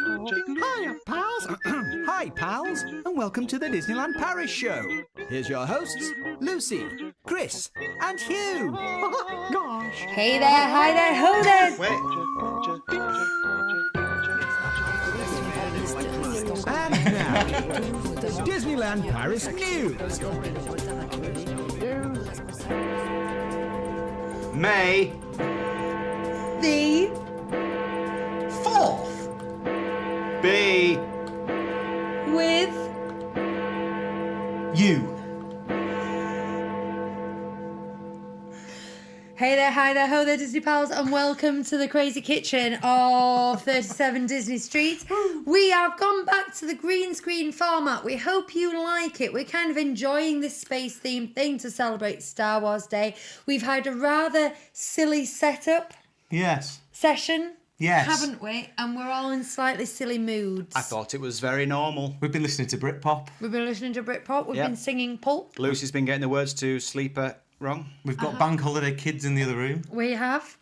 Hiya, pals. Hi, pals, and welcome to the Disneyland Paris Show. Here's your hosts, Lucy, Chris, and Hugh. Gosh. Hey there, hi there, ho there. And now, Disneyland Paris News. May The 4th be with you. Hey there, hi there, ho there, Disney pals, and welcome to the crazy kitchen of 37 Disney Street. We have gone back to the green screen format. We hope you like it. We're kind of enjoying this space themed thing to celebrate Star Wars Day. We've had a rather silly setup Yes. session, Yes. haven't we? And we're all in slightly silly moods. I thought it was very normal. We've been listening to Britpop. We've been listening to Britpop. We've Yep. been singing Pulp. Lucy's been getting the words to Sleeper wrong. We've got Bank Holiday Kids in the other room. We have.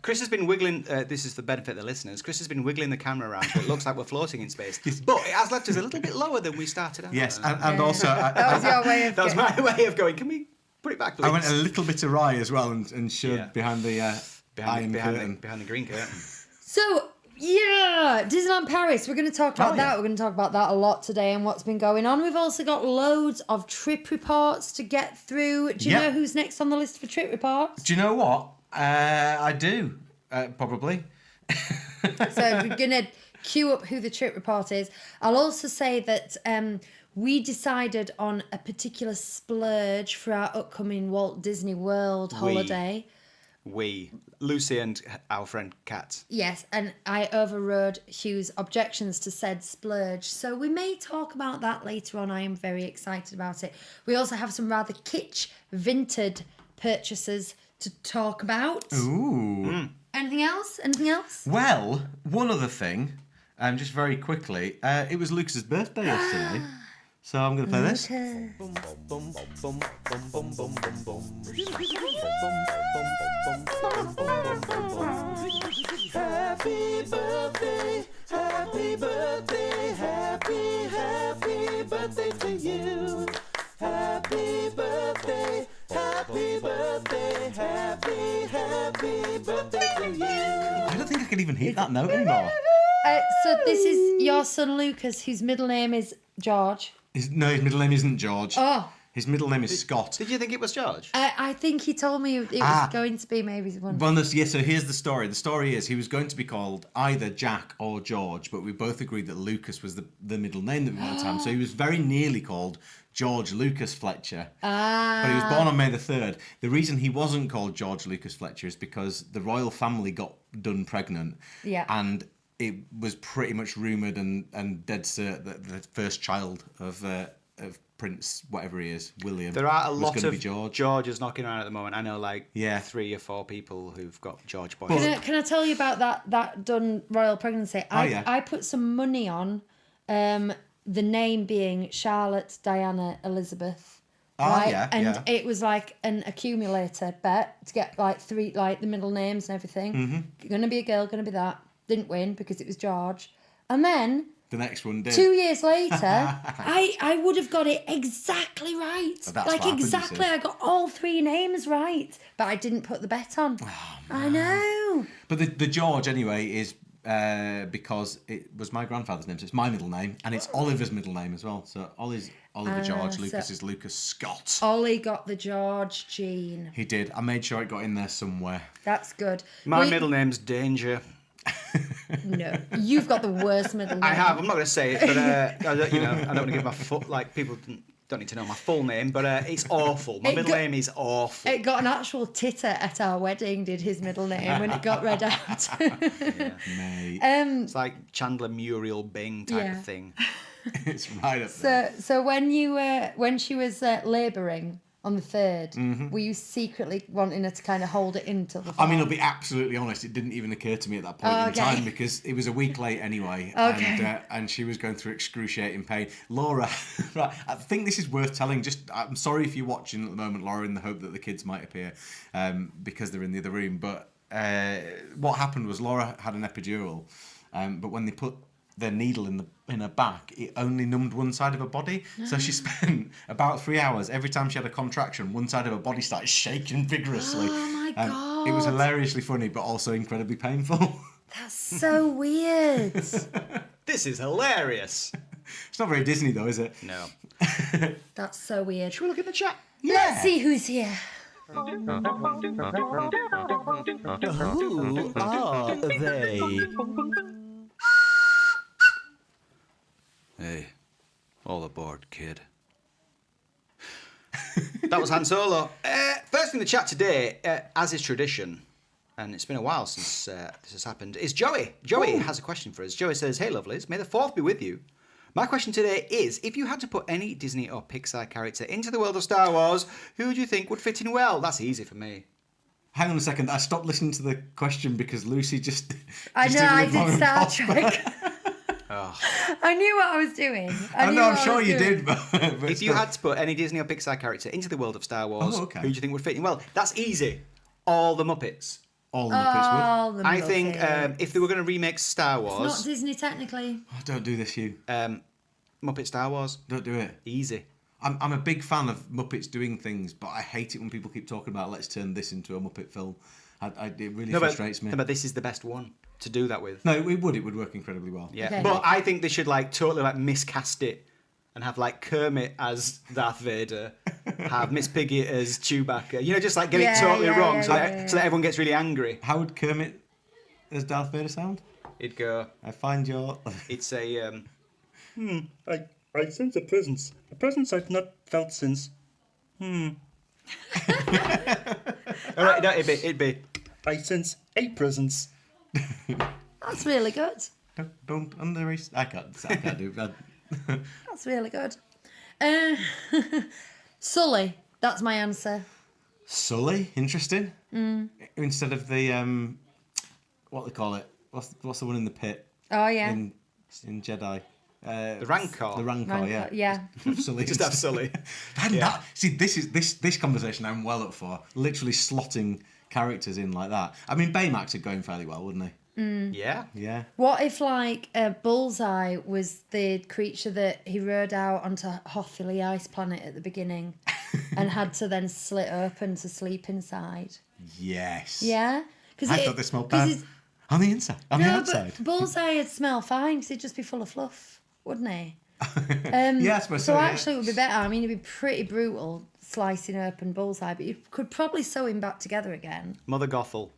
Chris has been wiggling, this is the benefit of the listeners, Chris has been wiggling the camera around so it looks like we're floating in space. But it has left us a little bit lower than we started out. Yes, and also That was your way of That was my way of going, can we put it back, please? I went a little bit awry as well and showed Yeah. behind the iron curtain. behind the green curtain. So, yeah, Disneyland Paris. We're going to talk about that. We're going to talk about that a lot today and what's been going on. We've also got loads of trip reports to get through. Do you Yep. know who's next on the list for trip reports? Do you know what? I do, probably. So we're going to queue up who the trip report is. I'll also say that we decided on a particular splurge for our upcoming Walt Disney World holiday. Lucy and our friend Kat. Yes, and I overrode Hugh's objections to said splurge. So we may talk about that later on. I am very excited about it. We also have some rather kitsch, vintage purchases to talk about. Ooh. Anything else? Anything else? Well, one other thing, just very quickly, it was Lucas's birthday yesterday. So I'm going to play this. Happy birthday, happy birthday, happy birthday to you. Happy birthday, happy birthday, happy birthday to you. I don't think I can even hit that note anymore. So this is your son Lucas, whose middle name is George. His middle name isn't George. Oh. His middle name is Scott. Did you think it was George? I think he told me it was going to be maybe one. Well, so here's the story. The story is he was going to be called either Jack or George, but we both agreed that Lucas was the middle name that we wanted to have. So he was very nearly called George Lucas Fletcher. But he was born on May the 3rd. The reason he wasn't called George Lucas Fletcher is because the royal family got done pregnant. Yeah. And it was pretty much rumoured and dead cert that the first child of Prince, whatever he is, William, There are a was lot going to of be George. Georges knocking around at the moment. I know, like, Yeah. 3 or 4 people who've got George boys. Can I tell you about that done royal pregnancy? yeah. I put some money on the name being Charlotte Diana Elizabeth. Right? yeah, and yeah. it was like an accumulator bet to get like 3 like the middle names and everything. Mm-hmm. Gonna be a girl, gonna be that. Didn't win because it was George. And then The next one did. 2 years later, I would have got it exactly right. But that's like what happened, you exactly, see. I got all 3 names right, but I didn't put the bet on. I know. But the George, anyway, is because it was my grandfather's name, so it's my middle name, and it's Oliver's middle name as well. So Ollie's Oliver George, Lucas is Lucas Scott. Ollie got the George gene. He did. I made sure it got in there somewhere. That's good. My middle name's Danger. No, you've got the worst middle name. I have. I'm not going to say it, but I don't want to give my foot. Like people don't need to know my full name, but it's awful. My middle name is awful. It got an actual titter at our wedding, did his middle name, when it got read out. Mate. It's like Chandler Muriel Bing type of thing. It's right up there. So when she was labouring on the 3rd, were you secretly wanting her to kind of hold it until the 4th? I mean, I'll be absolutely honest, it didn't even occur to me at that point in time because it was a week late anyway. And she was going through excruciating pain. Laura, right, I think this is worth telling. I'm sorry if you're watching at the moment, Laura, in the hope that the kids might appear because they're in the other room. But what happened was Laura had an epidural, but when they put the needle in her back, it only numbed one side of her body. So she spent about 3 hours. Every time she had a contraction, one side of her body started shaking vigorously. Oh my God. It was hilariously funny, but also incredibly painful. That's so weird. This is hilarious. It's not very Disney though, is it? No. That's so weird. Should we look at the chat? Let's see who's here. Who are they? Hey, all aboard, kid. That was Han Solo. First in the chat today, as is tradition, and it's been a while since this has happened, is Joey. Joey has a question for us. Joey says, hey, lovelies, may the 4th be with you. My question today is, if you had to put any Disney or Pixar character into the world of Star Wars, who do you think would fit in well? That's easy for me. Hang on a second, I stopped listening to the question because Lucy just I know, I did Star Trek. Oh. I knew what I was doing. I'm sure you did. But if you had to put any Disney or Pixar character into the world of Star Wars, who do you think would fit in well? That's easy. All the Muppets. All the Muppets All the I think Muppets. if they were going to remake Star Wars... It's not Disney, technically. Oh, don't do this, Hugh. Muppet Star Wars. Don't do it. Easy. I'm a big fan of Muppets doing things, but I hate it when people keep talking about let's turn this into a Muppet film. It really frustrates me. No, but this is the best one to do that with. No, it would work incredibly well. Yeah, Okay. but I think they should totally miscast it and have Kermit as Darth Vader, have Miss Piggy as Chewbacca. Just get it totally wrong so that everyone gets really angry. How would Kermit as Darth Vader sound? It'd go. I find your. It's a. I sense a presence I've not felt since. All right, no, it'd be. I sense a presence. That's really good. Don't underestimate. I can't do that. That's really good. Sully, that's my answer. Sully, interesting. Instead of the what they call it? What's the one in the pit? Oh yeah. In Jedi. The Rancor. The Rancor, Yeah. Sully. Just have Sully. See, this conversation I'm well up for. Literally slotting characters in like that. I mean, Baymax would go in fairly well, wouldn't he? Yeah. Yeah. What if Bullseye was the creature that he rode out onto Hoth, the ice planet at the beginning, and had to then slit open to sleep inside? Yes. Yeah. I thought they smelled bad. On the inside. On the outside. But Bullseye would smell fine because he'd just be full of fluff, wouldn't he? Yeah, I suppose so. Yeah. Actually, it would be better. I mean, it'd be pretty brutal slicing open Bullseye, but you could probably sew him back together again. Mother Gothel.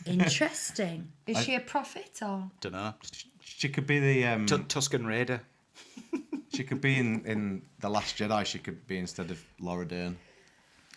Interesting. Is she a prophet or? Dunno. She could be the Tusken Raider. she could be in The Last Jedi. She could be instead of Laura Dern.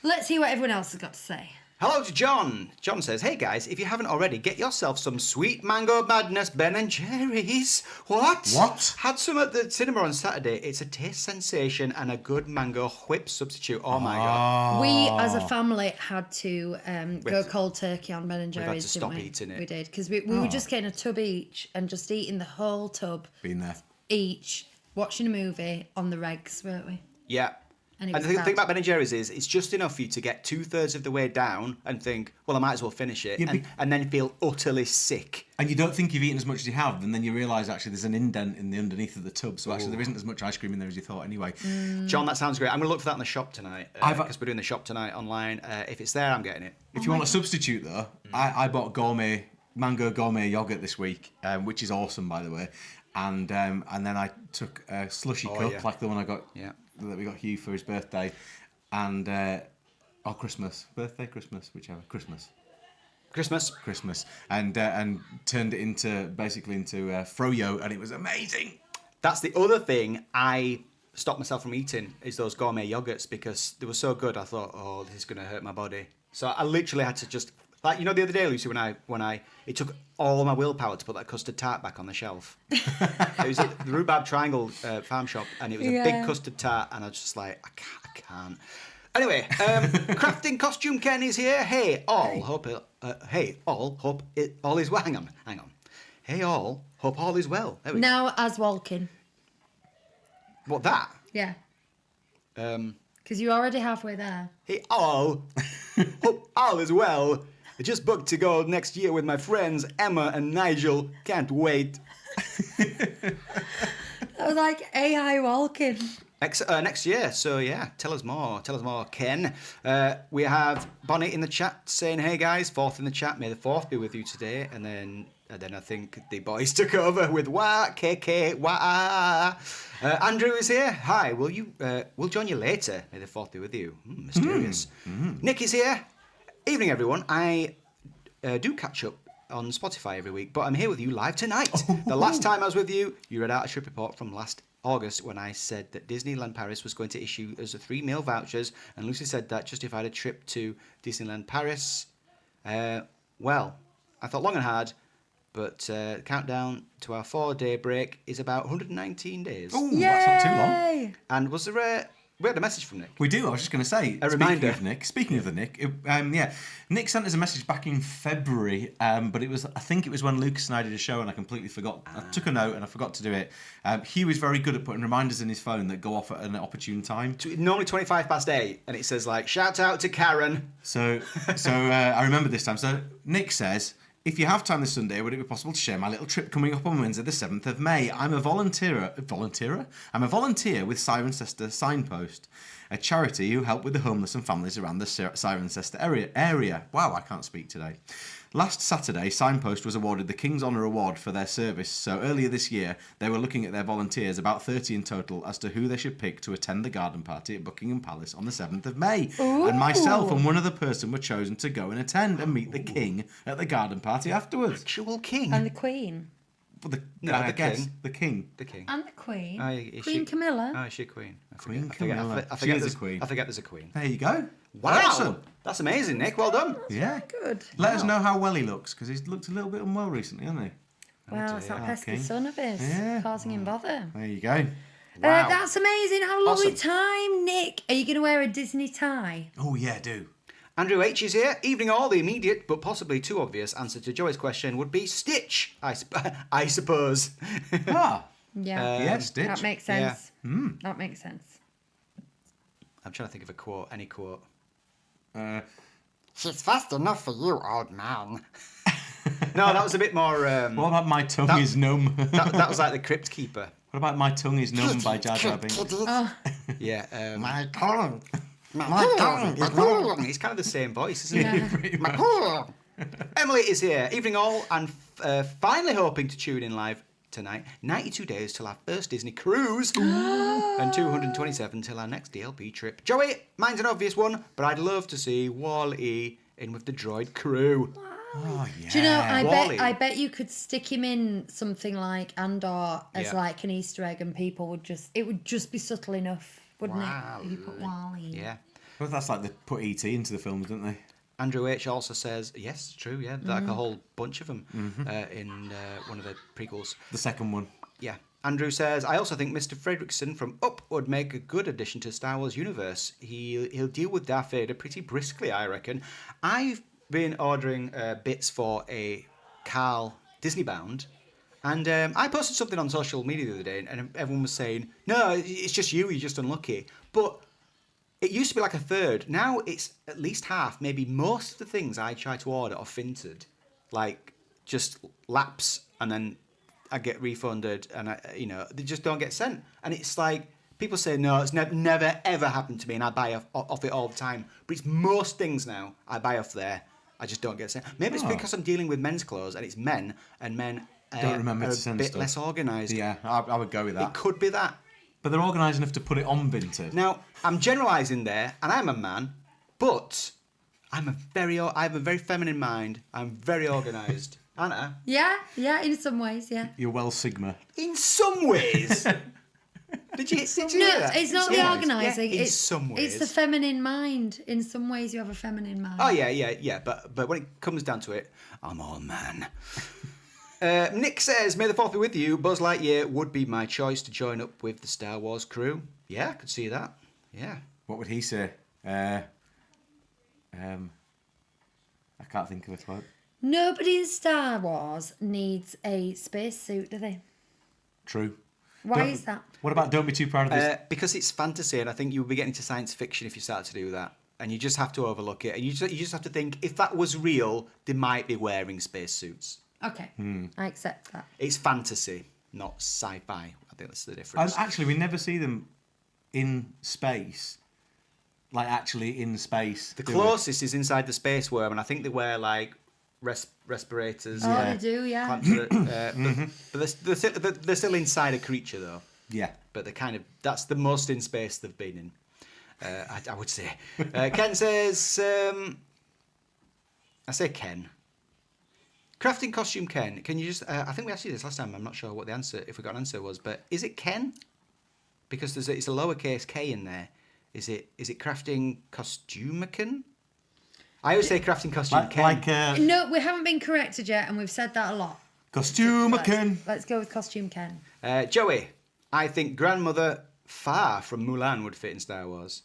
Let's hear what everyone else has got to say. Hello to John. John says, hey guys, if you haven't already, get yourself some sweet mango madness Ben & Jerry's. What? What? Had some at the cinema on Saturday. It's a taste sensation and a good mango whip substitute. Oh my God. We, as a family, had to go cold turkey on Ben & Jerry's, had to didn't stop we? eating it. We did, because we were just getting a tub each and just eating the whole tub Been there. each, watching a movie on the regs, weren't we? Yeah. And And the thing about Ben & Jerry's is it's just enough for you to get 2/3 of the way down and think, well, I might as well finish it, Yeah, and then feel utterly sick. And you don't think you've eaten as much as you have, and then you realise actually there's an indent in the underneath of the tub, so actually there isn't as much ice cream in there as you thought anyway. John, that sounds great. I'm going to look for that in the shop tonight because we're doing the shop tonight online. If it's there, I'm getting it. If you want a substitute though, I bought mango gourmet yogurt this week, which is awesome by the way, and then I took a slushy cup like the one I got that we got Hugh for his birthday, and Christmas, whichever, Christmas, and turned it into froyo, and it was amazing. That's the other thing I stop myself from eating is those gourmet yogurts because they were so good. I thought, oh, this is going to hurt my body. So I literally had to just, like, you know, the other day, Lucy, it took all my willpower to put that custard tart back on the shelf. It was at the Rhubarb Triangle farm shop, and it was a big custard tart, and I was just like, I can't. Anyway, crafting costume Ken is here. Hey all, hope all is well. Hang on. Hey all, hope all is well. There we go. Now as Walkin. What, that? Yeah. Because you're already halfway there. Hey all, hope all is well. I just booked to go next year with my friends Emma and Nigel. Can't wait. That was like AI Walkin. Next year, so yeah, tell us more, Ken. We have Bonnie in the chat saying, hey guys, 4th in the chat, may the 4th be with you today. And then I think the boys took over with wah, KK, wah. Andrew is here. Hi, we'll join you later. May the 4th be with you. Mysterious. Nick is here. Evening, everyone. I do catch up on Spotify every week, but I'm here with you live tonight. The last time I was with you, you read out a trip report from last August when I said that Disneyland Paris was going to issue us 3 meal vouchers, and Lucy said that justified a trip to Disneyland Paris. Well, I thought long and hard, but countdown to our 4-day break is about 119 days. Oh, that's not too long. And was there we had a message from Nick. We do. I was just going to say. Reminder. Speaking of the Nick, Nick sent us a message back in February, but I think it was when Lucas and I did a show, and I completely forgot. I took a note and I forgot to do it. He was very good at putting reminders in his phone that go off at an opportune time. Normally 8:25, and it says like, shout out to Karen. So I remember this time. So Nick says, if you have time this Sunday, would it be possible to share my little trip coming up on Wednesday, the 7th of May? I'm a volunteer. I'm a volunteer with Cirencester Signpost, a charity who help with the homeless and families around the Cirencester area. Wow, I can't speak today. Last Saturday, Signpost was awarded the King's Honour Award for their service, so earlier this year, they were looking at their volunteers, about 30 in total, as to who they should pick to attend the garden party at Buckingham Palace on the 7th of May. Ooh. And myself and one other person were chosen to go and attend and meet the King at the garden party afterwards. Actual King? And the Queen. Well, the King. The King. The King. And the Queen. Queen she... Camilla. Oh, is she a Queen? Queen Camilla. I forget she is there's a Queen. I forget there's a Queen. There you go. Wow. Awesome. That's amazing, Nick. Well done. Yeah. Good. Let us know how well he looks, because he's looked a little bit unwell recently, hasn't he? Well, it's that pesky King. son of his causing him bother. There you go. Wow. That's amazing. How lovely Awesome. time, Nick. Are you going to wear a Disney tie? Oh, yeah, do. Andrew H is here. Evening all. The immediate, but possibly too obvious answer to Joey's question would be Stitch, I suppose. Ah. Yeah. Yeah, Stitch. That makes sense. That makes sense. I'm trying to think of a quote, any quote. She's fast enough for you, old man. No, that was a bit more... What about My Tongue is Numb? that was like the Crypt Keeper. What about My Tongue is Numb by Jar Jar Binks? Yeah. My tongue. My tongue is numb. He's kind of the same voice, isn't he? My tongue. Emily is here. Evening all, and finally hoping to tune in live tonight. 92 days till our first Disney cruise, and 227 till our next DLP trip. Joey, mine's an obvious one, but I'd love to see Wall-E in with the droid crew. Oh, yeah. Do you know, Wall-E. I bet you could stick him in something like Andor as like an Easter egg, and people would it would just be subtle enough, wouldn't it? You put Wall-E. Yeah. Well, that's like they put E.T. into the films, didn't they? Andrew H also says, yes, true, yeah, like a whole bunch of them in one of the prequels. The second one. Yeah. Andrew says, I also think Mr. Fredrickson from Up would make a good addition to Star Wars universe. He'll deal with Darth Vader pretty briskly, I reckon. I've been ordering bits for a Carl Disney Bound, and I posted something on social media the other day, and everyone was saying, no, it's just you're just unlucky. But it used to be like a third. Now it's at least half. Maybe most of the things I try to order are fintered, like just lapse, and then I get refunded, and they just don't get sent. And it's like people say, no, it's never ever happened to me, and I buy off it all the time. But it's most things now I buy off there. I just don't get sent. Maybe it's because I'm dealing with men's clothes, and it's men, and men don't remember are to send a bit stuff. less organised. Yeah, I would go with that. It could be that. But they're organised enough to put it on Vinted. Now, I'm generalising there, and I'm a man, but I have a very feminine mind. I'm very organised. Anna? Yeah, in some ways, yeah. You're well Sigma. In some ways. Did you No, hear that? it's not In the some ways. organising. Yeah, in it's some ways. It's the feminine mind. In some ways, you have a feminine mind. Oh yeah. But when it comes down to it, I'm all man. Nick says, "May the 4th be with you. Buzz Lightyear would be my choice to join up with the Star Wars crew." Yeah, I could see that. Yeah. What would he say? I can't think of a quote. Nobody in Star Wars needs a spacesuit, do they? True. Why is that? What about don't be too proud of this? Because it's fantasy, and I think you'll be getting to science fiction if you start to do that. And you just have to overlook it. And you just have to think, if that was real, they might be wearing spacesuits. Okay, I accept that. It's fantasy, not sci-fi. I think that's the difference. Actually, we never see them in space. Like, actually in space. The closest is inside the space worm, and I think they wear, like, respirators. Oh, they do, yeah. Clamped to the- but they're still inside a creature, though. Yeah. But they're kind of... That's the most in space they've been in, I would say. Ken says... I say Ken. Crafting costume Ken. Can you just... I think we asked you this last time. I'm not sure what the answer... If we got an answer was. But is it Ken? Because it's a lowercase K in there. Is it crafting costume-ken? I always say crafting costume Ken. No, we haven't been corrected yet, and we've said that a lot. Costume Ken. Let's go with costume Ken. Joey, I think Grandmother Far from Mulan would fit in Star Wars.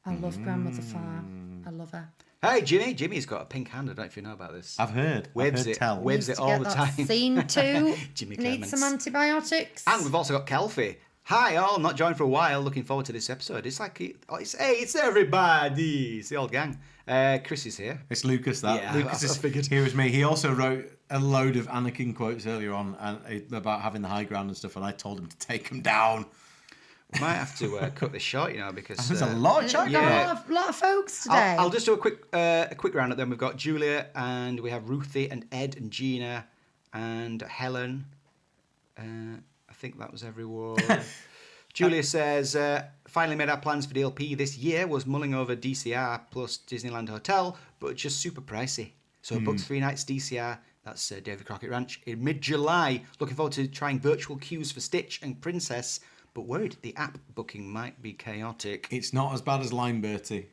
I love Grandmother Far. I love her. Hey, Jimmy. Jimmy's got a pink hand. I don't know if you know about this. I've heard. Waves I've heard it. tell. Waves Needs it to all get the that time. Scene too. Jimmy Need Clements. some antibiotics. And we've also got Kelfie. Hi, all. Not joined for a while. Looking forward to this episode. It's like, it's everybody. It's the old gang. Chris is here. It's Lucas, that. Yeah, Lucas I is figured. here with me. He also wrote a load of Anakin quotes earlier on about having the high ground and stuff, and I told him to take them down. We might have to cut this short, because There's a lot of chat. We've got Yeah. a lot of folks today. I'll just do a quick roundup. Then we've got Julia, and we have Ruthie and Ed and Gina and Helen. I think that was everyone. Julia says, finally made our plans for DLP this year. Was mulling over DCR plus Disneyland Hotel, but just super pricey. So booked 3 nights DCR. That's David Crockett Ranch in mid-July. Looking forward to trying virtual queues for Stitch and Princess, but worried the app booking might be chaotic. It's not as bad as Lime Bertie.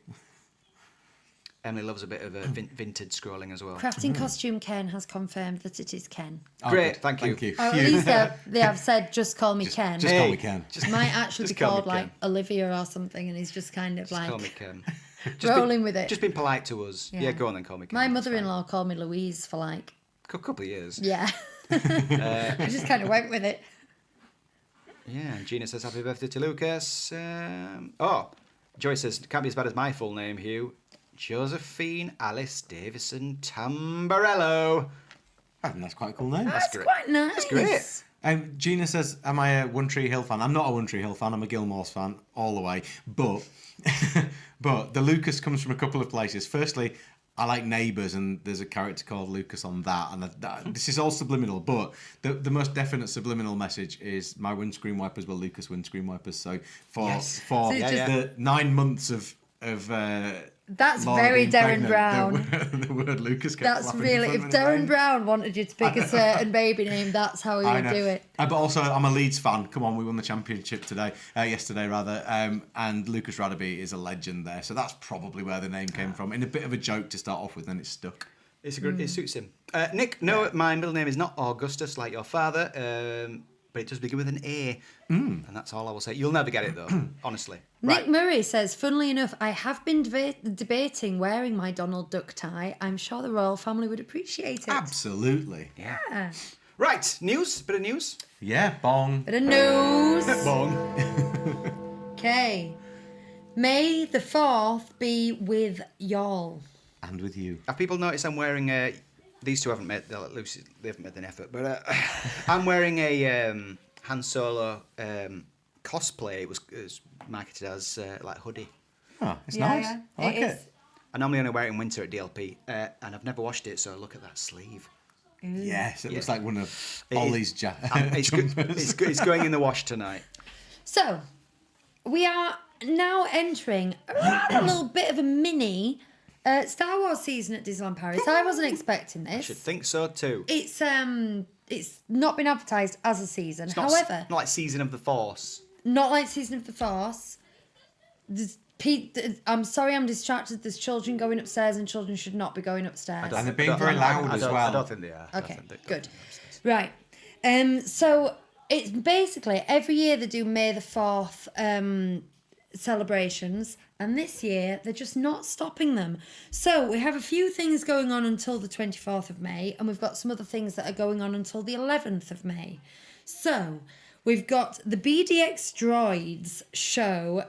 Emily loves a bit of vintage scrolling as well. Crafting costume Ken has confirmed that it is Ken. Great, good. thank you. Or at least they have said, just call me Ken. Just call me Ken. Just, Might actually just be call me called like Ken. Olivia or something, and he's just kind of Just call me like Ken. rolling with it. Just been polite to us. Yeah. Yeah, go on then, call me Ken. My That's mother-in-law called me Louise for like, fine. A couple of years. yeah. I just kind of went with it. Yeah, and Gina says happy birthday to Lucas. Joy says, can't be as bad as my full name, Hugh. Josephine Alice Davison Tamburello. I think that's quite a cool name. That's great. quite nice. That's great. Gina says, am I a One Tree Hill fan? I'm not a One Tree Hill fan. I'm a Gilmore's fan all the way. But but the Lucas comes from a couple of places. Firstly, I like Neighbours, and there's a character called Lucas on that. And this is all subliminal, but the most definite subliminal message is my windscreen wipers were Lucas windscreen wipers. So for Yes. So it's just- the 9 months of That's Laura very being Darren pregnant, Brown. The word Lucas kept That's flapping really, in if front of me. Darren Brown wanted you to pick a certain baby name, that's how he I would know. do it. But also, I'm a Leeds fan. Come on, we won the championship yesterday rather. And Lucas Radaby is a legend there. So that's probably where the name came from. In a bit of a joke to start off with, and it's stuck. It's a good. It suits him. Nick, no, my middle name is not Augustus like your father, but it does begin with an A, and that's all I will say. You'll never get it though, honestly. Nick Murray says, funnily enough, I have been debating wearing my Donald Duck tie. I'm sure the royal family would appreciate it. Absolutely. Yeah. Right, news. Bit of news. Yeah, bong. Bit of news. Bong. Okay. May the 4th be with y'all. And with you. Have people noticed I'm wearing a? These two haven't made. Lucy, they haven't made an effort, but I'm wearing a Han Solo cosplay. It was marketed as like hoodie. Oh, it's nice. I like It it. is. I normally only wear it in winter at DLP, and I've never washed it. So look at that sleeve. Yes, it looks Yeah. like one of It Ollie's It's, jumpers. it's going in the wash tonight. So, we are now entering a little bit of a mini Star Wars season at Disneyland Paris. I wasn't expecting I this. should think so too. It's not been advertised as a season. It's not, However, not like Season of the Force. not like Season of the Force. I'm sorry, I'm distracted. There's children going upstairs, and children should not be going upstairs. And they're being very loud as well. I don't think they are. Okay, good. Right. So it's basically every year they do May the 4th celebrations, and this year they're just not stopping them. So we have a few things going on until the 24th of May, and we've got some other things that are going on until the 11th of May. So we've got the BDX Droids show.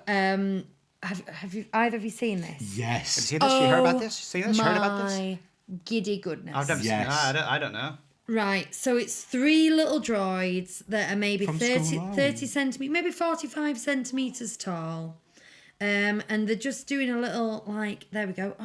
Have you either of you seen this? Yes. Have you seen this? You heard about this? Seen this? Heard about this? My giddy goodness. I've never seen it. I don't know. Right, so it's 3 little droids that are maybe From 30 School centimetres, maybe 45 centimetres tall. And they're just doing a little, like, there we go.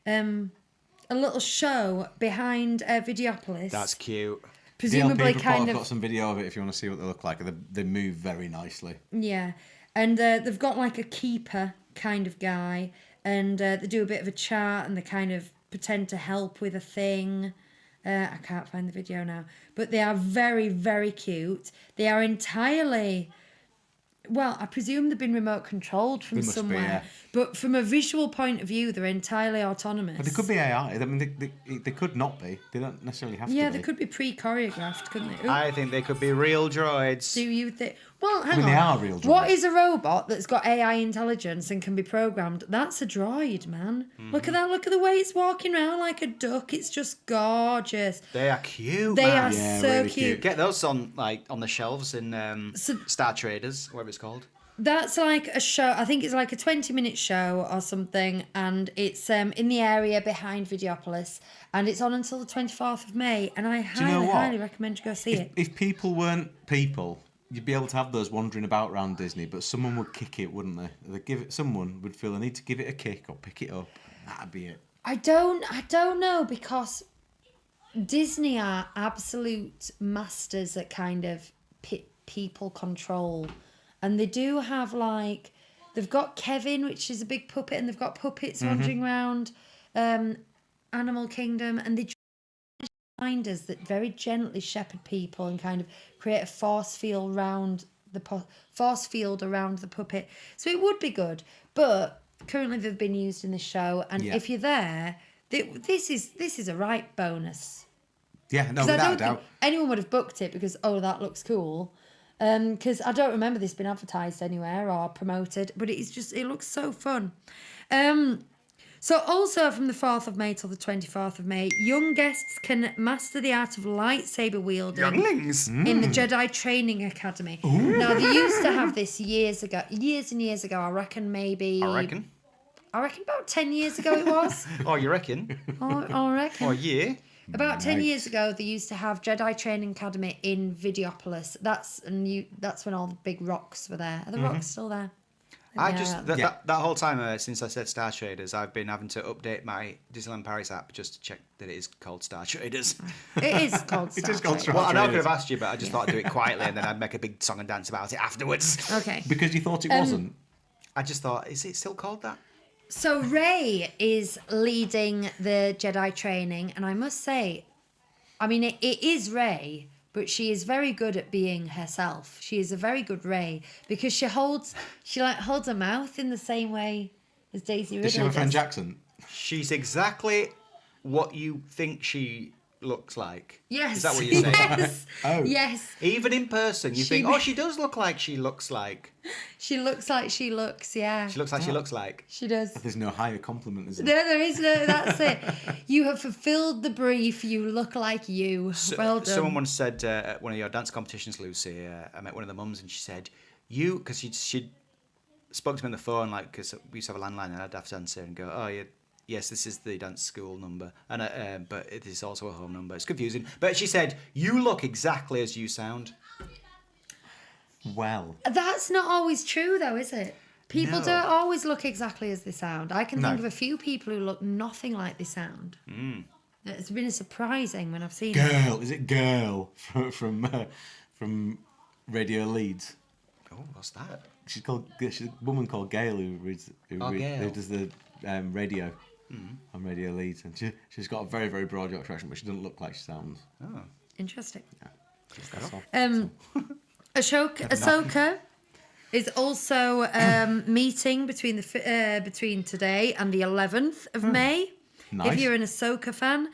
A little show behind Videopolis. That's cute. Presumably DLP kind I've of... got some video of it if you want to see what they look like. They move very nicely. Yeah, and they've got like a keeper kind of guy, and they do a bit of a chat, and they kind of pretend to help with a thing. I can't find the video now, but they are very, very cute. They are entirely, well, I presume they've been remote controlled from They must be, somewhere, yeah. but from a visual point of view, they're entirely autonomous. But they could be AI. I mean, they could not be. They don't necessarily have to be. Yeah, they could be pre-choreographed, couldn't they? Ooh, I think they could be real droids. do you think? Well, hang I mean, on. they are real droids. What is a robot that's got AI intelligence and can be programmed? That's a droid, man. Look at that. Look at the way it's walking around like a duck. It's just gorgeous. They are cute, They man. are Yeah, so really cute. cute. Get those on the shelves in So- Star Traders, whatever it's called. That's like a show. I think it's like a 20-minute show or something, and it's in the area behind Videopolis, and it's on until the 24th of May. And I you highly, know what? highly recommend you go see it. If people weren't people, you'd be able to have those wandering about around Disney, but someone would kick it, wouldn't they? Someone would feel the need to give it a kick or pick it up. That'd be it. I don't know, because Disney are absolute masters at kind of people control. And they do have, like, they've got Kevin, which is a big puppet, and they've got puppets wandering around Animal Kingdom, and they just reminders that very gently shepherd people and kind of create a force field around the puppet. So it would be good, but currently they've been used in this show, and Yeah. if you're there, this is a right bonus. Yeah, no, 'Cause I without a don't doubt. think anyone would have booked it because, oh, that looks cool. Because I don't remember this being advertised anywhere or promoted, but it looks so fun. So also from the 4th of May till the 24th of May, young guests can master the art of lightsaber wielding Younglings. in the Jedi Training Academy. Now, they used to have this years and years ago. I reckon maybe... I reckon. about 10 years ago it was. Oh, you reckon? I reckon. Oh, yeah. About 10 years ago, they used to have Jedi Training Academy in Videopolis. That's when all the big rocks were there. Are the rocks still there? I Yeah. just that whole time since I said Star Traders, I've been having to update my Disneyland Paris app just to check that it is called Star Traders. It is called Star It is called Trek. Star Well, I know I could Traders. have asked you, but I just thought I'd do it quietly and then I'd make a big song and dance about it afterwards. Okay. Because you thought it wasn't. I just thought, is it still called that? So Rey is leading the Jedi training, and I must say, I mean, it is Rey, but she is very good at being herself. She is a very good Rey because she holds her mouth in the same way as Daisy Ridley Does she have a French does. accent? She's exactly what you think she looks like. Yes. Is that what you're saying? Yes. Oh. Yes. Even in person, you think, oh, she does look like she looks like. She looks like she looks. Yeah. She looks like she looks like. She does. There's no higher compliment, is No, there? there is no. That's it. You have fulfilled the brief. You look like you. Well done. Someone once said at one of your dance competitions, Lucy, I met one of the mums and she said, you, because she'd spoke to me on the phone, like, because we used to have a landline and I'd have to answer and go, oh, yeah. Yes, this is the dance school number, and but it is also a home number. It's confusing. But she said, "You look exactly as you sound." Well, That's not always true, though, is it? People No. don't always look exactly as they sound. I can No. think of a few people who look nothing like they sound. It's been surprising when I've seen it. girl, is it girl from Radio Leeds? Oh, what's that? She's a woman called Gail who Gail. does the radio on Radio Leeds, and she's got a very, very broad Yorkshire accent, but she doesn't look like she sounds. Oh, Interesting. That's all. Ahsoka is also meeting between between today and the 11th of May. Nice. If you're an Ahsoka fan.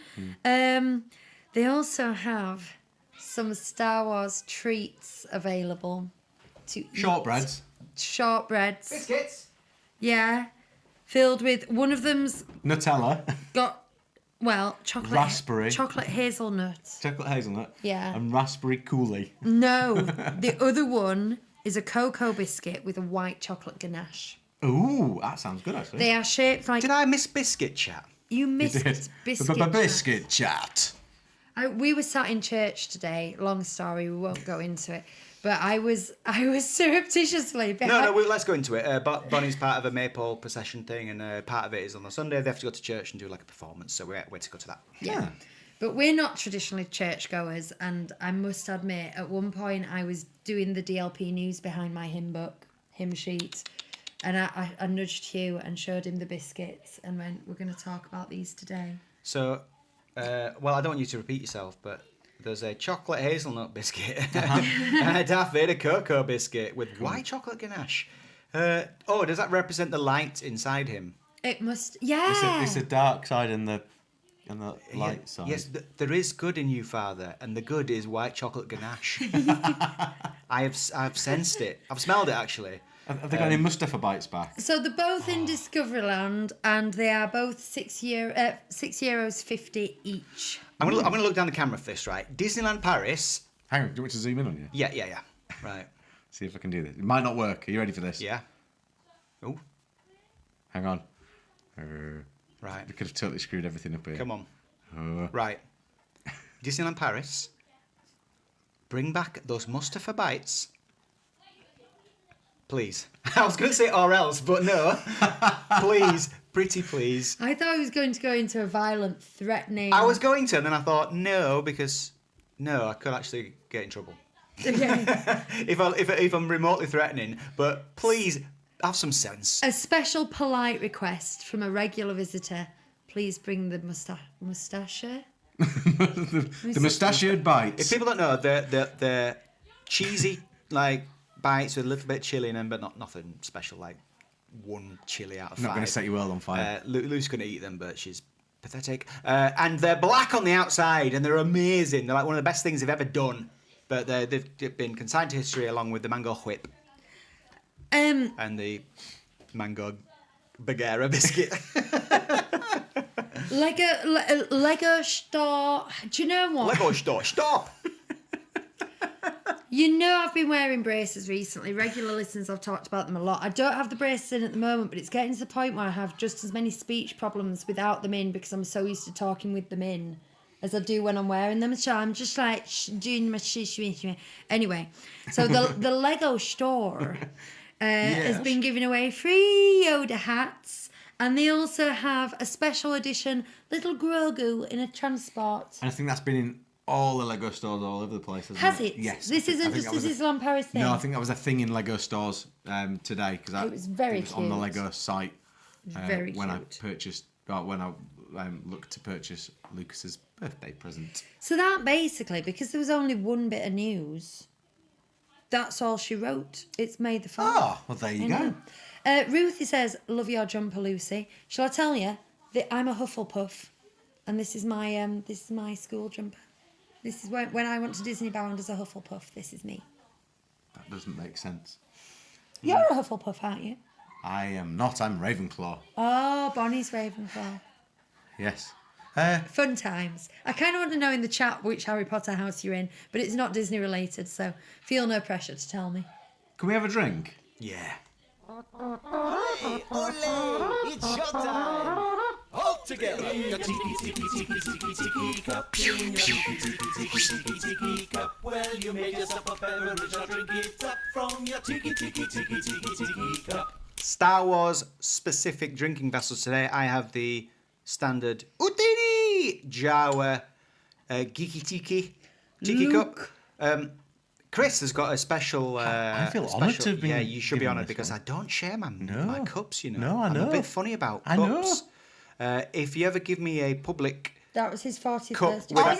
They also have some Star Wars treats available to eat. Shortbreads. Shortbreads. Biscuits. Yeah. Filled with, one of them's Nutella. got, well, chocolate. Raspberry. Chocolate hazelnut. Chocolate hazelnut. Yeah. And raspberry coulis. No. The other one is a cocoa biscuit with a white chocolate ganache. Ooh, that sounds good actually. They are shaped like... Did I miss biscuit chat? You missed did. biscuit. Biscuit chat. We were sat in church today. Long story, we won't go into it. But I was surreptitiously behind. No, let's go into it. Bonnie's part of a Maypole procession thing, and part of it is on a Sunday. They have to go to church and do like a performance, so we're to go to that. Yeah. But we're not traditionally churchgoers, and I must admit, at one point I was doing the DLP news behind my hymn sheet, and I nudged Hugh and showed him the biscuits and went, "We're going to talk about these today." So, well, I don't want you to repeat yourself, but there's a chocolate hazelnut biscuit and a Darth Vader cocoa biscuit with white chocolate ganache. Does that represent the light inside him? It must, yeah. It's a dark side and the light side. Yes, there is good in you, Father, and the good is white chocolate ganache. I've sensed it. I've smelled it, actually. Have they got any Mustache Bites back? So they're both in Discoveryland, and they are both €6.50 each. I'm gonna look down the camera for this, right? Disneyland Paris. Hang on, do you want me to zoom in on you? Yeah. Right. See if I can do this. It might not work. Are you ready for this? Yeah. Oh. Hang on. Right. We could have totally screwed everything up here. Come on. Right. Disneyland Paris. Bring back those Mustache Bites. Please. I was going to say or else, but no. Please. Pretty please. I thought I was going to go into a violent, threatening... I was going to, and then I thought, no, because... No, I could actually get in trouble. Okay. if I'm remotely threatening. But please, have some sense. A special polite request from a regular visitor. Please bring the moustache. The mustachioed bites. If people don't know, they're cheesy, like, bites with a little bit of chilli in them, but nothing special, like one chili out of 5. Not going to set your world on fire. Lou's going to eat them, but she's pathetic. And they're black on the outside, and they're amazing. They're like one of the best things they've ever done. But they've been consigned to history along with the mango whip and the mango bagheera biscuit. Lego store. Do you know what? Lego store, stop! You know I've been wearing braces recently. Regular listeners, I've talked about them a lot. I don't have the braces in at the moment, but it's getting to the point where I have just as many speech problems without them in because I'm so used to talking with them in as I do when I'm wearing them. So I'm just like doing my shish. Anyway, so the Lego store has been giving away free Yoda hats. And they also have a special edition little Grogu in a transport. And I think that's been in all the Lego stores all over the place, hasn't Has it? Yes. This isn't just a Disneyland Paris thing? No, I think that was a thing in Lego stores today. Cause it was very it was on the cute. Lego site Very when cute. when I looked to purchase Lucas's birthday present. So that basically, because there was only one bit of news, that's all she wrote. It's May the 4th. Oh, well, there you go. Ruthie says, "Love your jumper, Lucy." Shall I tell you that I'm a Hufflepuff, and this is my school jumper. This is when I went to Disney Bound as a Hufflepuff. This is me. That doesn't make sense. You're a Hufflepuff, aren't you? I am not. I'm Ravenclaw. Oh, Bonnie's Ravenclaw. Yes. Fun times. I kind of want to know in the chat which Harry Potter house you're in, but it's not Disney related, so feel no pressure to tell me. Can we have a drink? Yeah. Hey, ole, it's showtime. All together. In your tiki tiki tiki tiki tiki cup. In your tiki tiki tiki tiki tiki cup. Well, you made yourself a beverage. I'll drink it up from your tiki tiki tiki tiki tiki cup. Star Wars specific drinking vessels today. I have the standard Utini Jawa Geeky Tiki cup. Chris has got a special. I feel honoured to be. Yeah, you should be given honoured this because one. I don't share my cups. You know. No, I know. I'm a bit funny about cups. I know. If you ever give me a public That was his 40th cup birthday. with,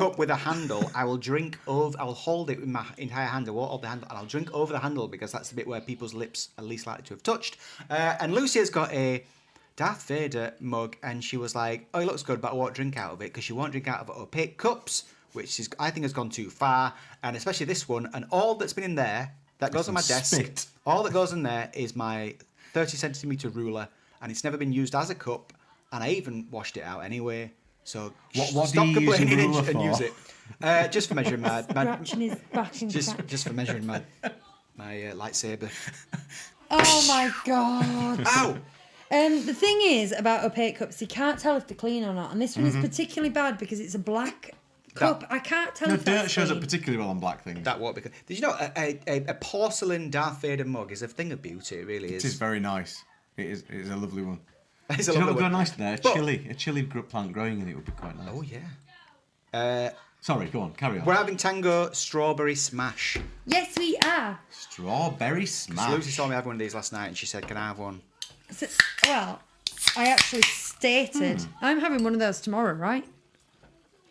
cup with a handle, I will hold it with my entire hand. I won't hold the handle, and I'll drink over the handle because that's the bit where people's lips are least likely to have touched. And Lucy has got a Darth Vader mug, and she was like, "Oh, it looks good, but I won't drink out of it," because she won't drink out of opaque cups, which is, I think, has gone too far, and especially this one. And all that's been in there that goes on my desk, spit. all that goes in there is my 30-centimeter ruler, and it's never been used as a cup, and I even washed it out anyway. So What stop do you use complaining your ruler and for? use it. Just for measuring my Scratching his back and crack. just for measuring my lightsaber. Oh my god. Ow! The thing is about opaque cups, you can't tell if they're clean or not, and this one Mm-hmm. is particularly bad because it's a black cup. I can't tell No, if that's dirt shows up clean. particularly well on black things. That what? Because did you know a porcelain Darth Vader mug is a thing of beauty? It really is. It is very nice. It is a lovely one. It's Do a you know lovely what would go one. nice there? But- A chili plant growing in it would be quite nice. Oh yeah. Sorry, go on, carry on. We're having Tango Strawberry Smash. Yes, we are. Strawberry So smash. Lucy saw me have one of these last night, and she said, "Can I have one?" So, well, I actually stated I'm having one of those tomorrow, right?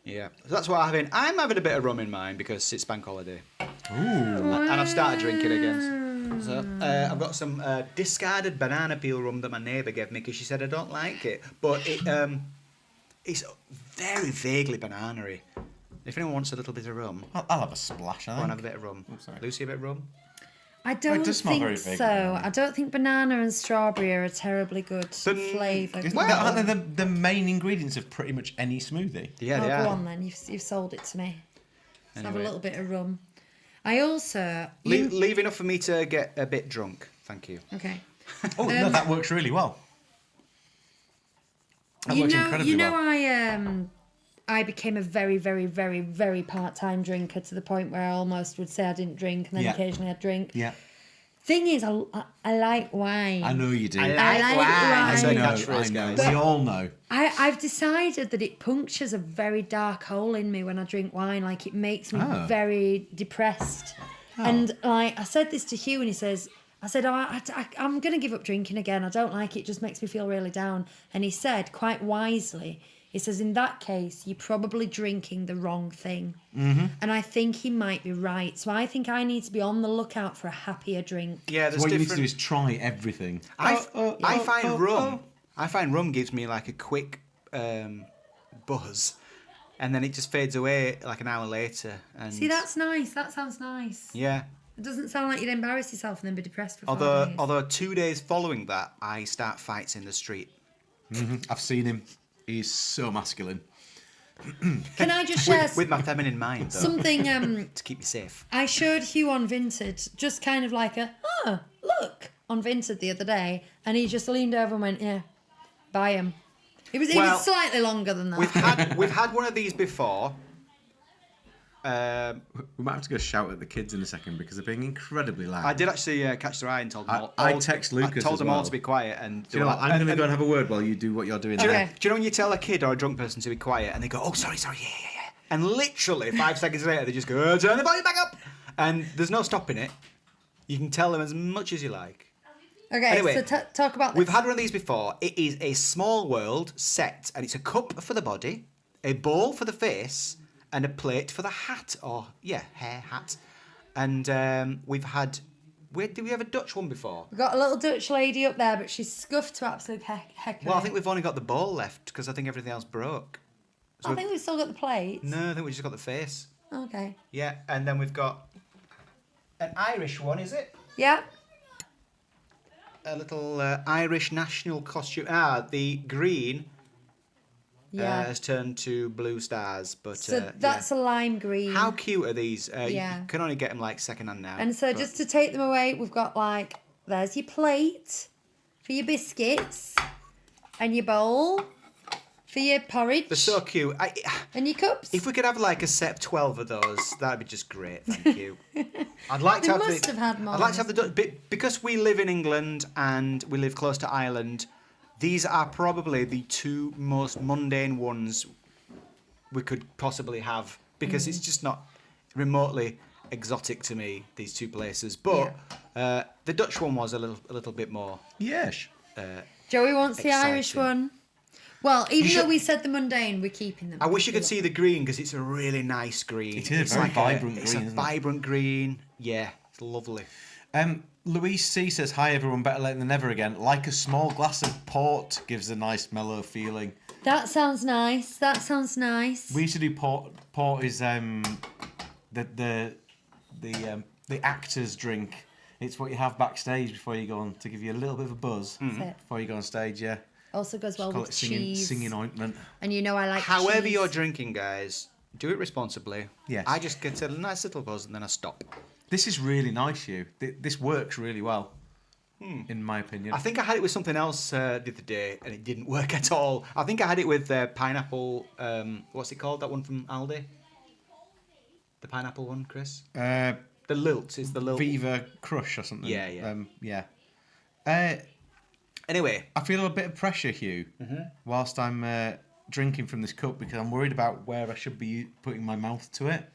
Yeah. So that's what I'm having a bit of rum in mine because it's bank holiday. Ooh. And I've started drinking again. So I've got some discarded banana peel rum that my neighbour gave me because she said I don't like it, but it's very vaguely banana-y. If anyone wants a little bit of rum, I'll have a splash, I go and think. have a bit of rum. sorry. Lucy, a bit of rum? I don't does smell think very vaguely so. banana. I don't think banana and strawberry are a terribly good flavour. Aren't they the main ingredients of pretty much any smoothie? Yeah, Oh, they go are. on then. You've sold it to me. Let's have a Anyway. little bit of rum. I also... Leave enough for me to get a bit drunk. Thank you. Okay. Oh, no, that works really well. That works incredibly well. I became a very, very, very, very part-time drinker to the point where I almost would say I didn't drink and then Yeah. occasionally I'd drink. Yeah. Thing is, I like wine. I know you do. I like That's wine. a I know, catchphrase, I know. guys. We all know. I've decided that it punctures a very dark hole in me when I drink wine. Like, it makes me Oh. very depressed. And like I said this to Hugh, and he says, I said, I'm going to give up drinking again. I don't like it. It just makes me feel really down. And he said, quite wisely, he says, in that case, you're probably drinking the wrong thing. Mm-hmm. And I think he might be right. So I think I need to be on the lookout for a happier drink. Yeah, there's What you need to different. do is try everything. I find rum gives me like a quick buzz, and then it just fades away like an hour later. And See, that's nice. That sounds nice. yeah. It doesn't sound like you'd embarrass yourself and then be depressed for 4 days. Although 2 days following that, I start fights in the street. I've seen him. He's so masculine. Can I just share With my feminine mind, though, something? to keep me safe. I showed Hugh on Vinted, just kind of like look on Vinted the other day, and he just leaned over and went, yeah, buy him. It was Well, slightly longer than that. We've had one of these before. We might have to go shout at the kids in a second because they're being incredibly loud. I did actually catch their eye and told them all. I text Lucas I told as them all well. to be quiet, and Do you know what? I'm going to go and have a word while you do what you're doing Do you there. know- do you know when you tell a kid or a drunk person to be quiet and they go, "Oh, sorry, yeah," and literally 5 seconds later they just go, "Turn the volume back up," and there's no stopping it. You can tell them as much as you like. Okay, Anyway, so talk about this. We've had one of these before. It is a small world set, and it's a cup for the body, a bowl for the face, and a plate for the hat, or hair hat. And we've had. Did we have a Dutch one before? We've got a little Dutch lady up there, but she's scuffed to absolute heck. Well, I think we've only got the bowl left because I think everything else broke. I think we've still got the plates. No, I think we just got the face. Okay. Yeah, and then we've got an Irish one, is it? Yeah. A little Irish national costume. The green Yeah. has turned to blue stars, but So that's a lime green. How cute are these? Yeah. You can only get them like secondhand now. And so but- just to take them away, we've got there's your plate for your biscuits and your bowl for your porridge they're so cute. and your cups. If we could have like a set of 12 of those, that'd be just great. Thank you. I'd like to They have must have had more. I'd like to have because we live in England and we live close to Ireland. These are probably the two most mundane ones we could possibly have because it's just not remotely exotic to me, these two places. But the Dutch one was a little bit more. Yes. Joey wants the Irish Exciting. one. Well, even should- though we said the mundane, we're keeping them. I wish you could see the green because it's a really nice green. It is It's very like vibrant It's green, a isn't it? vibrant green. Yeah, it's lovely. Louise C says, hi everyone, better late than never again. Like a small glass of port gives a nice mellow feeling. That sounds nice. That sounds nice. We used to do port. Port is the actor's drink. It's what you have backstage before you go on to give you a little bit of a buzz That's it. before you go on stage. Yeah, Also goes well call with it singing, cheese. singing ointment. And you know I like However cheese. you're drinking, guys, do it responsibly. Yes. I just get a nice little buzz and then I stop. This is really nice, you. This works really well, in my opinion. I think I had it with something else the other day and it didn't work at all. I think I had it with pineapple. What's it called? That one from Aldi. The pineapple one, Chris. The lilt is the lilt. Viva Crush or something. Yeah. Yeah. Anyway, I feel a bit of pressure, Hugh, whilst I'm drinking from this cup because I'm worried about where I should be putting my mouth to it.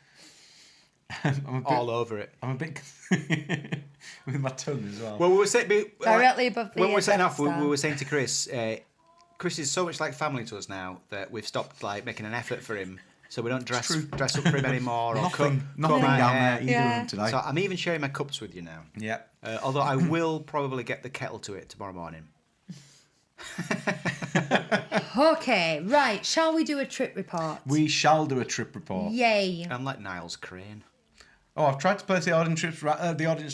I'm a bit, all over it. I'm a bit with my tongue as well. Well, we were saying Directly above the when we were saying off, we stand. were saying to Chris. Chris is so much like family to us now that we've stopped like making an effort for him, so we don't dress up for him anymore or cut nothing my down hair. there either Yeah. of them today. So I'm even sharing my cups with you now. Yeah. Although I will probably get the kettle to it tomorrow morning. Okay, right. Shall we do a trip report? We shall do a trip report. Yay. I'm like Niles Crane. Oh, I've tried to place the audience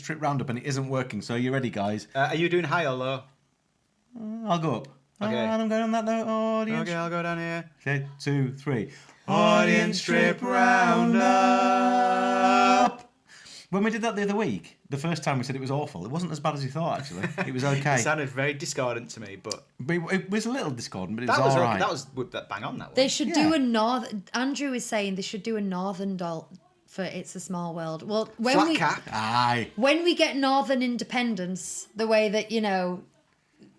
trip roundup and it isn't working. So you ready, guys? Are you doing high or low? I'll go up. Okay. And I'm going on that note. Audience. Okay, I'll go down here. Okay, 2, 3. Audience trip roundup. When we did that the other week, the first time we said it was awful. It wasn't as bad as you thought, actually. It was okay. It sounded very discordant to me, but It was a little discordant, but it was that was all okay. right. That was bang on. That one. They should Yeah. do a northern. Andrew is saying they should do a northern doll for It's a Small World. Well, Flat cap. Aye. when we get northern independence, the way that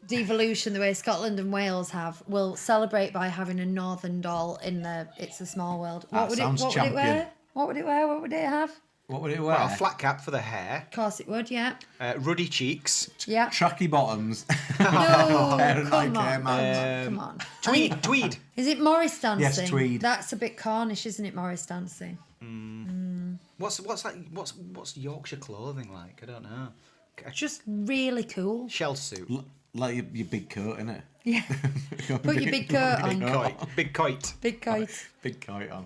devolution, the way Scotland and Wales have, we'll celebrate by having a northern doll in the It's a Small World. That sounds champion. Would it wear? What would it wear? What would it have? What would it wear? Well, a flat cap for the hair. Of course it would. Yeah. Ruddy cheeks. Yeah. Tracky bottoms. No, Hair and come Nike on, man. come on. Tweed. Is it Morris dancing? Yes, tweed. That's a bit Cornish, isn't it? Morris dancing. What's Yorkshire clothing like? I don't know. Just really cool. Shell suit. Like your big coat, innit? Yeah. Put your big coat on. Big kite. Big kite. Big coat on.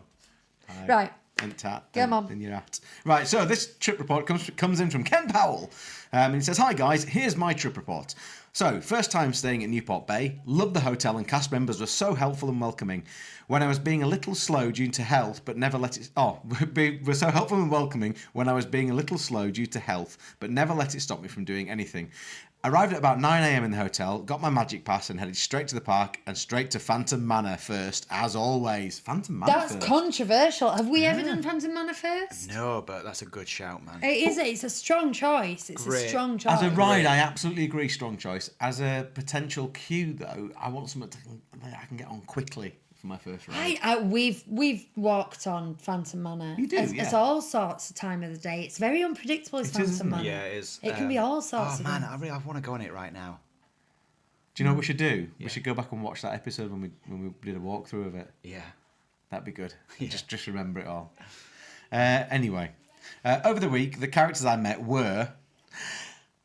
Aye. Right. And tat. Come on. And your hat. Right, so this trip report comes in from Ken Powell. And he says, hi guys, here's my trip report. So, first time staying at Newport Bay. Loved the hotel and cast members were so helpful and welcoming. When I was being a little slow due to health, but never let it... were so helpful and welcoming when I was being a little slow due to health, but never let it stop me from doing anything. Arrived at about 9 a.m. in the hotel, got my magic pass and headed straight to the park and straight to Phantom Manor first, as always. Phantom Manor That's first. controversial. Have we ever done Phantom Manor first? No, but that's a good shout, man. It is. It's a strong choice. It's Great. a strong choice. As a ride, I absolutely agree, strong choice. As a potential queue, though, I want something that I can get on quickly for my first ride. We've walked on Phantom Manor. You do, It's yeah. all sorts of time of the day. It's very unpredictable. Is It is, Phantom isn't it? Manor? Yeah, it is. It can be all sorts Oh of man, things. I want to go on it right now. Do you know what we should do? We should go back and watch that episode when we did a walkthrough of it. Yeah. That'd be good. Yeah. Just remember it all. Anyway, over the week, the characters I met were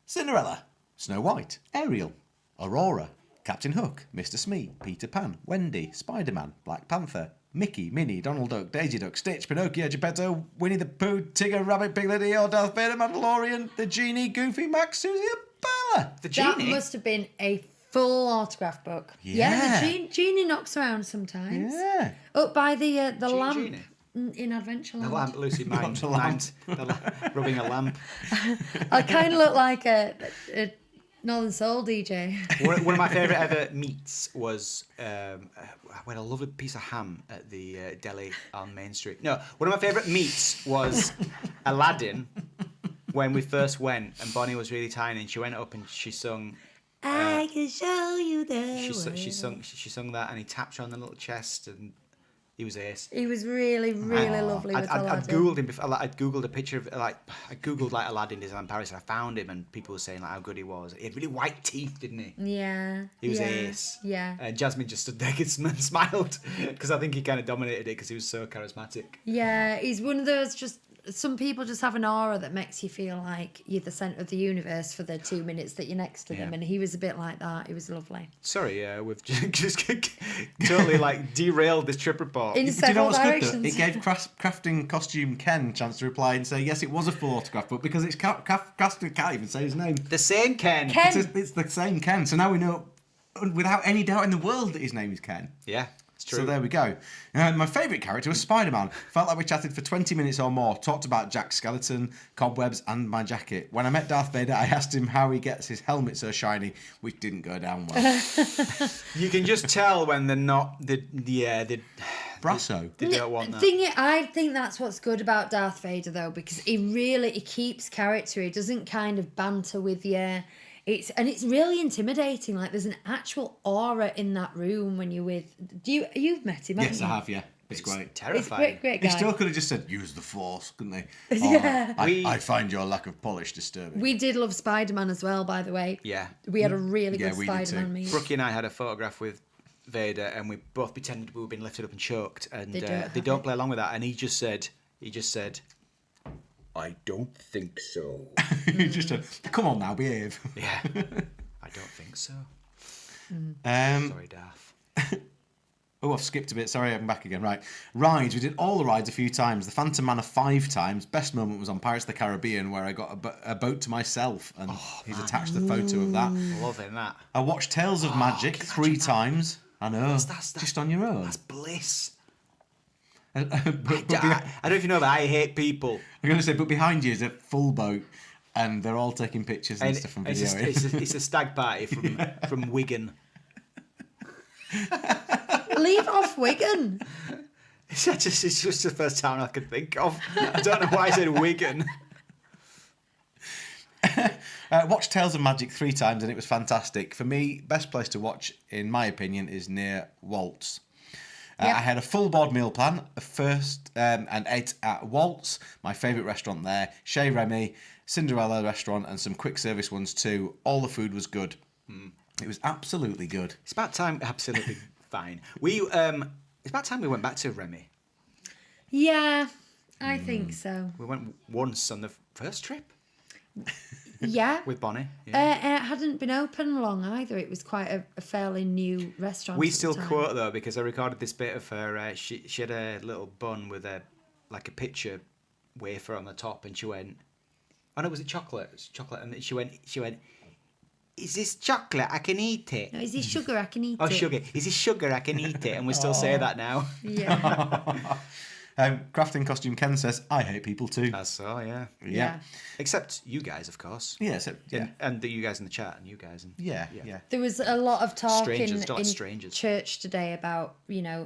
Cinderella, Snow White, Ariel, Aurora, Captain Hook, Mr. Smee, Peter Pan, Wendy, Spider-Man, Black Panther, Mickey, Minnie, Donald Duck, Daisy Duck, Stitch, Pinocchio, Geppetto, Winnie the Pooh, Tigger, Rabbit, Piglet, Eeyore, Darth Vader, Mandalorian, the Genie, Goofy, Max, Susie, and Bella. The That genie. must have been a full autograph book. Yeah. The genie knocks around sometimes. Yeah. Up by the lamp Genie. in Adventureland. The lamp, Lucy, mind, the lamp. rubbing a lamp. I kind of look like a Northern Soul DJ. One of my favourite ever meets was we had a lovely piece of ham at the deli on Main Street. No, one of my favourite meets was Aladdin when we first went, and Bonnie was really tiny, and she went up and she sung. I can show you the She way. sung that, and he tapped her on the little chest, and He was ace. He was really, really lovely with I'd Aladdin. googled him before. I'd googled a picture of I googled Aladdin Disneyland Paris and I found him and people were saying how good he was. He had really white teeth, didn't he? Yeah. He was yeah, ace. Yeah. And Jasmine just stood there and smiled because I think he kind of dominated it because he was so charismatic. Yeah, he's one of those some people just have an aura that makes you feel like you're the centre of the universe for the 2 minutes that you're next to them, and he was a bit like that. He was lovely. Sorry, we've just totally derailed this trip report. In Do you know several what's directions. good though? It gave crafting costume Ken a chance to reply and say, yes, it was a photograph, but because it's crafting, can't even say his name. The same Ken. It's the same Ken. So now we know, without any doubt in the world, that his name is Ken. Yeah, it's true. So there we go. My favourite character was Spider-Man. Felt like we chatted for 20 minutes or more, talked about Jack's skeleton, cobwebs and my jacket. When I met Darth Vader, I asked him how he gets his helmet so shiny, which didn't go down well. You can just tell when they're not the Brasso. They don't want that. I think that's what's good about Darth Vader though, because he keeps character. He doesn't kind of banter with you. It's really intimidating. Like there's an actual aura in that room when you're with. You've met him? Yes, haven't you? I have. Yeah, it's great. Terrifying. Great He guy. still could have just said, use the Force, couldn't he? Yeah. I find your lack of polish disturbing. We did love Spider-Man as well, by the way. Yeah. We had a really Yeah, good we did too. Spider-Man meet. Brookie and I had a photograph with Vader, and we both pretended we were being lifted up and choked, and They don't don't play along with that. And he just said, "I don't think so." He just said, come on now, behave. Yeah, I don't think so. Mm. Sorry, Darth. Oh, I've skipped a bit. Sorry, I'm back again. Right. Rides. We did all the rides a few times. The Phantom Manor 5 times. Best moment was on Pirates of the Caribbean where I got a boat to myself and he's attached the photo of that. Loving that. I watched Tales of Magic can you 3 imagine that? times. I know. That's just on your own. That's bliss. But I don't know if you know, but I hate people. I'm going to say, but behind you is a full boat and they're all taking pictures and stuff and videoing. It's a stag party from Wigan. Leave off Wigan. It's just the first town I could think of. I don't know why I said Wigan. Watched Tales of Magic 3 times and it was fantastic. For me, best place to watch, in my opinion, is near Waltz. I had a full board meal plan first and ate at Waltz, my favourite restaurant there, Chez Remy, Cinderella restaurant and some quick service ones too. All the food was good. It was absolutely good. It's about time. Absolutely fine. It's about time we went back to Remy. Yeah, I think so. We went once on the first trip Yeah. with Bonnie. Yeah. It hadn't been open long either. It was quite a fairly new restaurant. We at the still time. quote though because I recorded this bit of her. She had a little bun with a picture wafer on the top, and she went, "Oh no, was it chocolate? It was chocolate." And then she went, "Is this chocolate? I can eat it." No, is this sugar? I can eat Oh, it. sugar. Is this sugar? I can eat it. And we still say that now. Yeah. Crafting Costume Ken says, I hate people too. That's so, yeah. Yeah. Except you guys, of course. Yeah, yeah. And you guys in the chat and you guys. And Yeah. There was a lot of talk Strangers, don't like in strangers. church today about,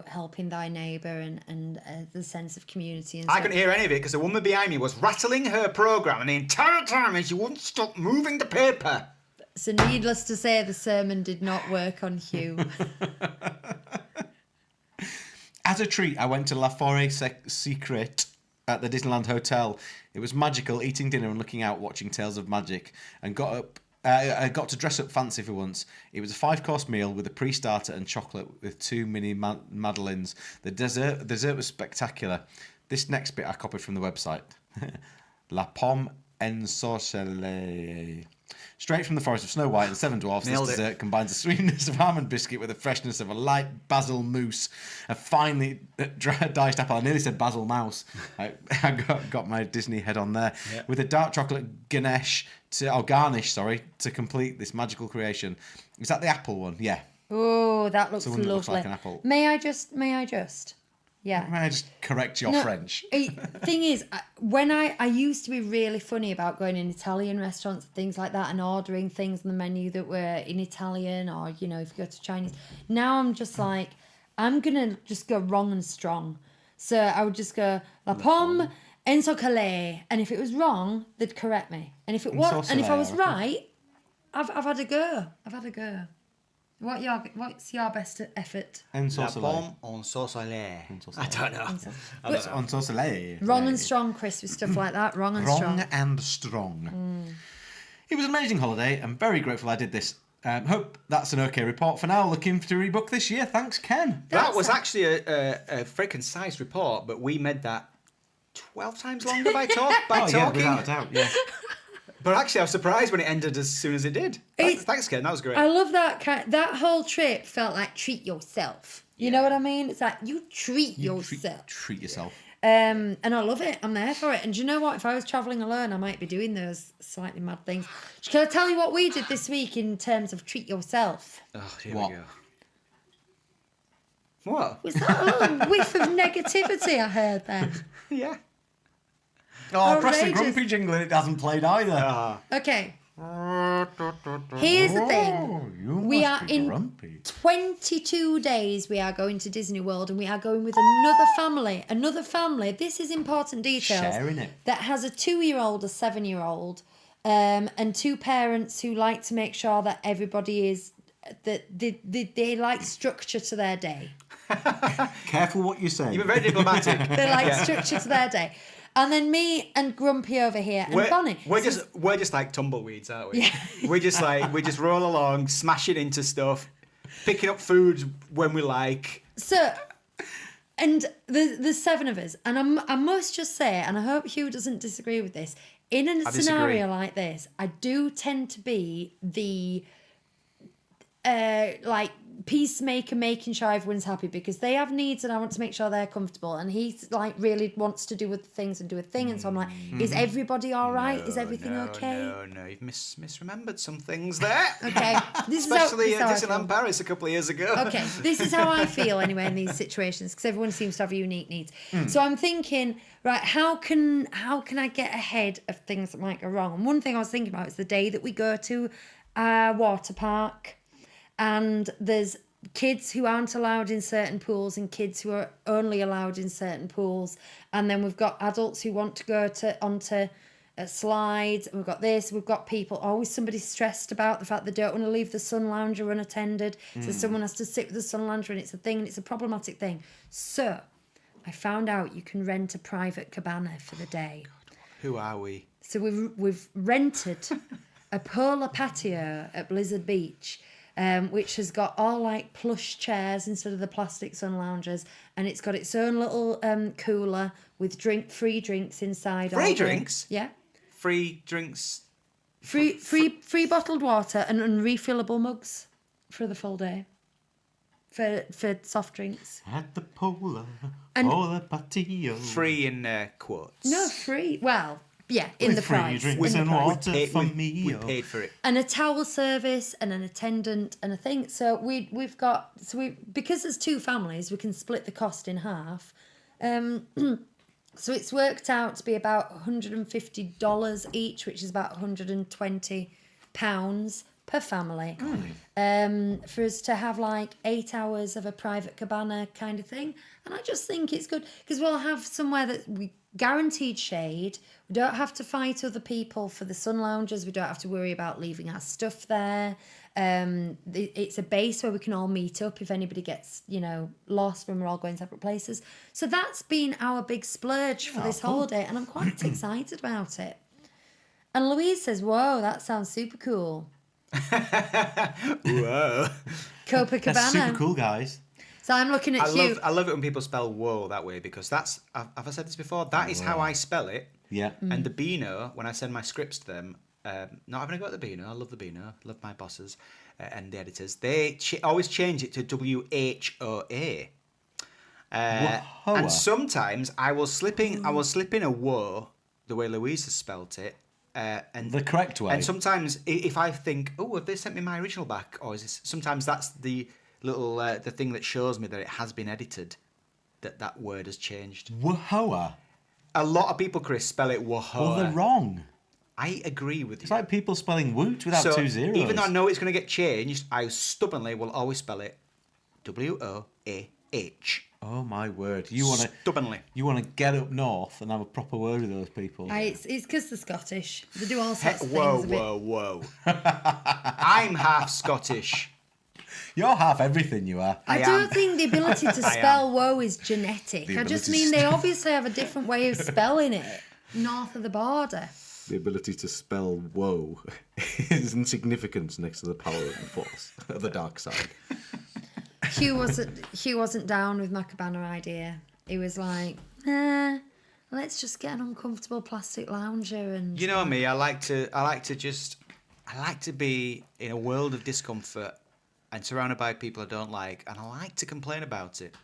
helping thy neighbour and the sense of community. And I stuff. couldn't hear any of it because the woman behind me was rattling her programme and the entire time and she wouldn't stop moving the paper. So needless to say, the sermon did not work on Hugh. As a treat, I went to Lafors Secret at the Disneyland Hotel. It was magical, eating dinner and looking out, watching Tales of Magic, and I got to dress up fancy for once. It was a 5-course meal with a pre-starter and chocolate with 2 mini madeleines. The dessert was spectacular. This next bit I copied from the website. La pomme ensorcelée. Straight from the forest of Snow White and Seven Dwarfs, Nailed this it. dessert combines the sweetness of almond biscuit with the freshness of a light basil mousse, a finely diced apple. I nearly said basil mouse. I got my Disney head on there. Yep. With a dark chocolate garnish to complete this magical creation. Is that the apple one? Yeah. Oh, that looks the one that lovely. looks like an apple. May I just? Yeah. May I just correct your French? Thing is, when I used to be really funny about going in Italian restaurants and things like that and ordering things on the menu that were in Italian or, if you go to Chinese. Now I'm just like, I'm going to just go wrong and strong. So I would just go, la pomme ensorcelée. And if it was wrong, they'd correct me. And if it was, and if I was right, I've had a go. What's your best effort? En La sauce pomme en sauce soleil. I don't know. En sauce soleil. Wrong and strong, Chris, with stuff like that. Wrong and strong. Wrong and strong. It was an amazing holiday. I'm very grateful I did this. Hope that's an okay report for now. Looking to rebook this year. Thanks, Ken. That was actually a very concise report, but we made that 12 times longer by talking. Yeah, without a doubt, yeah. But actually, I was surprised when it ended as soon as it did. Thanks, Ken. That was great. I love that that whole trip felt like treat yourself. You know what I mean? It's like you treat yourself. Treat yourself. And I love it. I'm there for it. And do you know what? If I was travelling alone, I might be doing those slightly mad things. Can I tell you what we did this week in terms of treat yourself? Oh, here What? we go. What? Was that a little whiff of negativity I heard there? Yeah. Oh, press the Outrageous. grumpy jingle and it hasn't played either. Okay. Here's the thing. You We must are be in grumpy. 22 days we are going to Disney World, and we are going with another family. This is important details. Sharing it. That has a 2-year-old, a 7-year-old, and 2 parents who like to make sure that everybody is that they like structure to their day. Careful what you say. You've been very diplomatic. They like structure to their day. And then me and Grumpy over here and Bonnie. We're just like tumbleweeds, aren't we? Yeah. we just roll along, smashing into stuff, picking up food when we like. So, and there's 7 of us, and I must just say, and I hope Hugh doesn't disagree with this. In a scenario like this, I do tend to be the like peacemaker, making sure everyone's happy, because they have needs and I want to make sure they're comfortable, and he's like really wants to do with things and do a thing, and so I'm like, is everybody all right? Is everything okay? No, you've misremembered some things there. Okay, Especially this is how I Disneyland feel. Paris a couple of years ago. Okay, this is how I feel anyway in these situations, because everyone seems to have unique needs. So I'm thinking, right, how can I get ahead of things that might go wrong? And one thing I was thinking about is the day that we go to a water park, and there's kids who aren't allowed in certain pools and kids who are only allowed in certain pools, and then we've got adults who want to go onto slides, and we've got people, always somebody stressed about the fact they don't want to leave the sun lounger unattended, so someone has to sit with the sun lounger, and it's a thing, and it's a problematic thing. So I found out you can rent a private cabana for the day. Who are we? So we've rented a polar patio at Blizzard Beach, which has got all like plush chairs instead of the plastic sun loungers, and it's got its own little cooler with free drinks inside. Free drinks? Yeah. Free drinks. Free bottled water and unrefillable mugs for the full day. For soft drinks. At the polar patio. Free in quotes. No, free. Well, yeah, in With the free price. drinks in and the price. water for me. We paid for it. And a towel service and an attendant and a thing. So because there's 2 families, we can split the cost in half. So it's worked out to be about $150 each, which is about £120 per family. For us to have like 8 hours of a private cabana kind of thing. And I just think it's good because we'll have somewhere that we guaranteed shade. We don't have to fight other people for the sun loungers. We don't have to worry about leaving our stuff there. It's a base where we can all meet up if anybody gets, lost when we're all going separate places. So that's been our big splurge for this holiday, and I'm quite excited about it. And Louise says, "Whoa, that sounds super cool." Whoa. Copacabana. That's super cool, guys. So I'm looking at you. I love it when people spell "whoa" that way, because that's, have I said this before? That is how I spell it. Yeah. And the Beano, when I send my scripts to them, not having a go at the Beano, I love the Beano, love my bosses and the editors. They always change it to WHOA. And sometimes I will slip in a "whoa" the way Louise has spelt it. And The correct way. And sometimes if I think, oh, have they sent me my original back? Or is this, sometimes that's the little, the thing that shows me that it has been edited, that word has changed. Whoa. A lot of people, Chris, spell it "whoa." Well, they're wrong. I agree with you. It's like people spelling woot without 2 zeros. Even though I know it's going to get changed, I stubbornly will always spell it WOAH. Oh my word! You want to get up north and have a proper word with those people. It's because they're Scottish. They do all sorts of Whoa, things. whoa. I'm half Scottish. You're half everything, you are. I don't think the ability to spell woe is genetic. I just mean they obviously have a different way of spelling it north of the border. The ability to spell woe is insignificant next to the power and force of the dark side. Hugh wasn't down with my cabana idea. He was like, let's just get an uncomfortable plastic lounger and. You know me. I like to be in a world of discomfort and surrounded by people I don't like, and I like to complain about it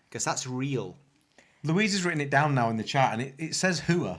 because that's real. Louise has written it down now in the chat, and it says "hooah,"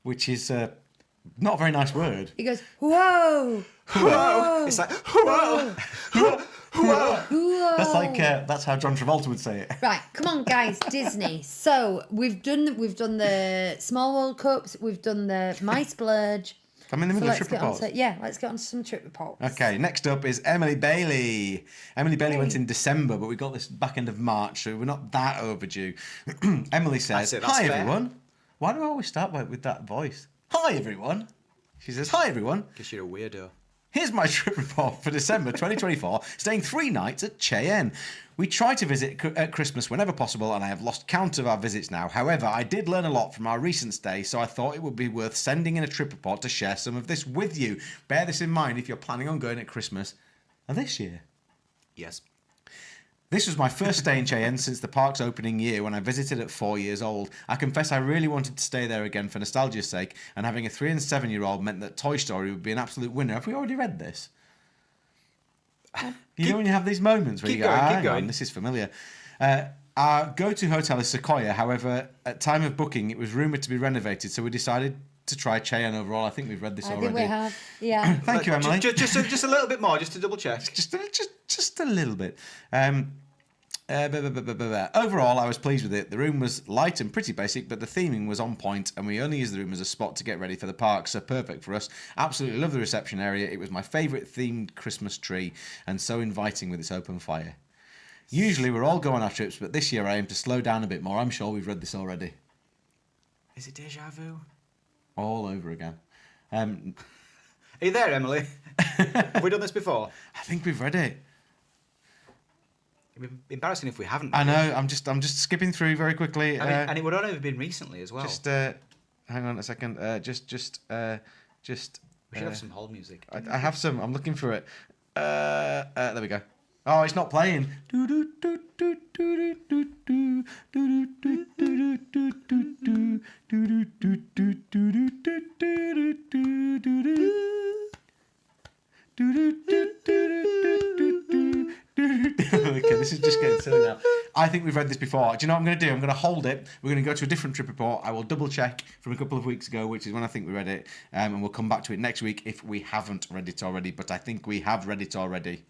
which is not a very nice word. He goes, whoa, Whoa! It's like whoa, whoa, whoa. whoa. That's how John Travolta would say it. Right, come on, guys, Disney. So we've done the Small World Cups. We've done the My Splurge. I'm in the middle of let's trip reports. let's get on to some trip reports. Okay, next up is Emily Bailey. Emily Bailey went in December, but we got this back end of March, so we're not that overdue. Emily says, That's "Hi fair. everyone." Why do I always start with that voice? Hi everyone. She says, "Hi everyone. Guess you're a weirdo. Here's my trip report for December 2024, staying 3 nights at Cheyenne. We try to visit at Christmas whenever possible, and I have lost count of our visits now. However, I did learn a lot from our recent stay, so I thought it would be worth sending in a trip report to share some of this with you. Bear this in mind if you're planning on going at Christmas this year." Yes. This was my first stay in Cheyenne since the park's opening year when I visited at 4 years old. I confess I really wanted to stay there again for nostalgia's sake, and having a 3 and 7-year-old meant that Toy Story would be an absolute winner. Have we already read this? You know when you have these moments where you go, hang on, this is familiar. Our go-to hotel is Sequoia. However, at time of booking, it was rumoured to be renovated, so we decided to try Cheyenne overall. I think we've read this already. I think we have, yeah. Thank you, Emily. Just a little bit more, just to double check. Just a little bit. Overall, I was pleased with it. The room was light and pretty basic, but the theming was on point, and we only used the room as a spot to get ready for the park, so perfect for us. Absolutely love the reception area. It was my favourite themed Christmas tree, and so inviting with its open fire. Usually we're all going on our trips, but this year I aim to slow down a bit more. I'm sure we've read this already. Is it deja vu? All over again. Are you there, Emily? Have we done this before? I think we've read it. It'd be embarrassing if we haven't. I know. I'm just skipping through very quickly. I mean, and it would only have been recently as well. Just hang on a second. We should have some hold music. I have some. I'm looking for it. There we go. Oh, it's not playing. Okay, this is just getting silly now. I think we've read this before. Do you know what I'm going to do? I'm going to hold it. We're going to go to a different trip report. I will double check from a couple of weeks ago, which is when I think we read it, and we'll come back to it next week if we haven't read it already. But I think we have read it already.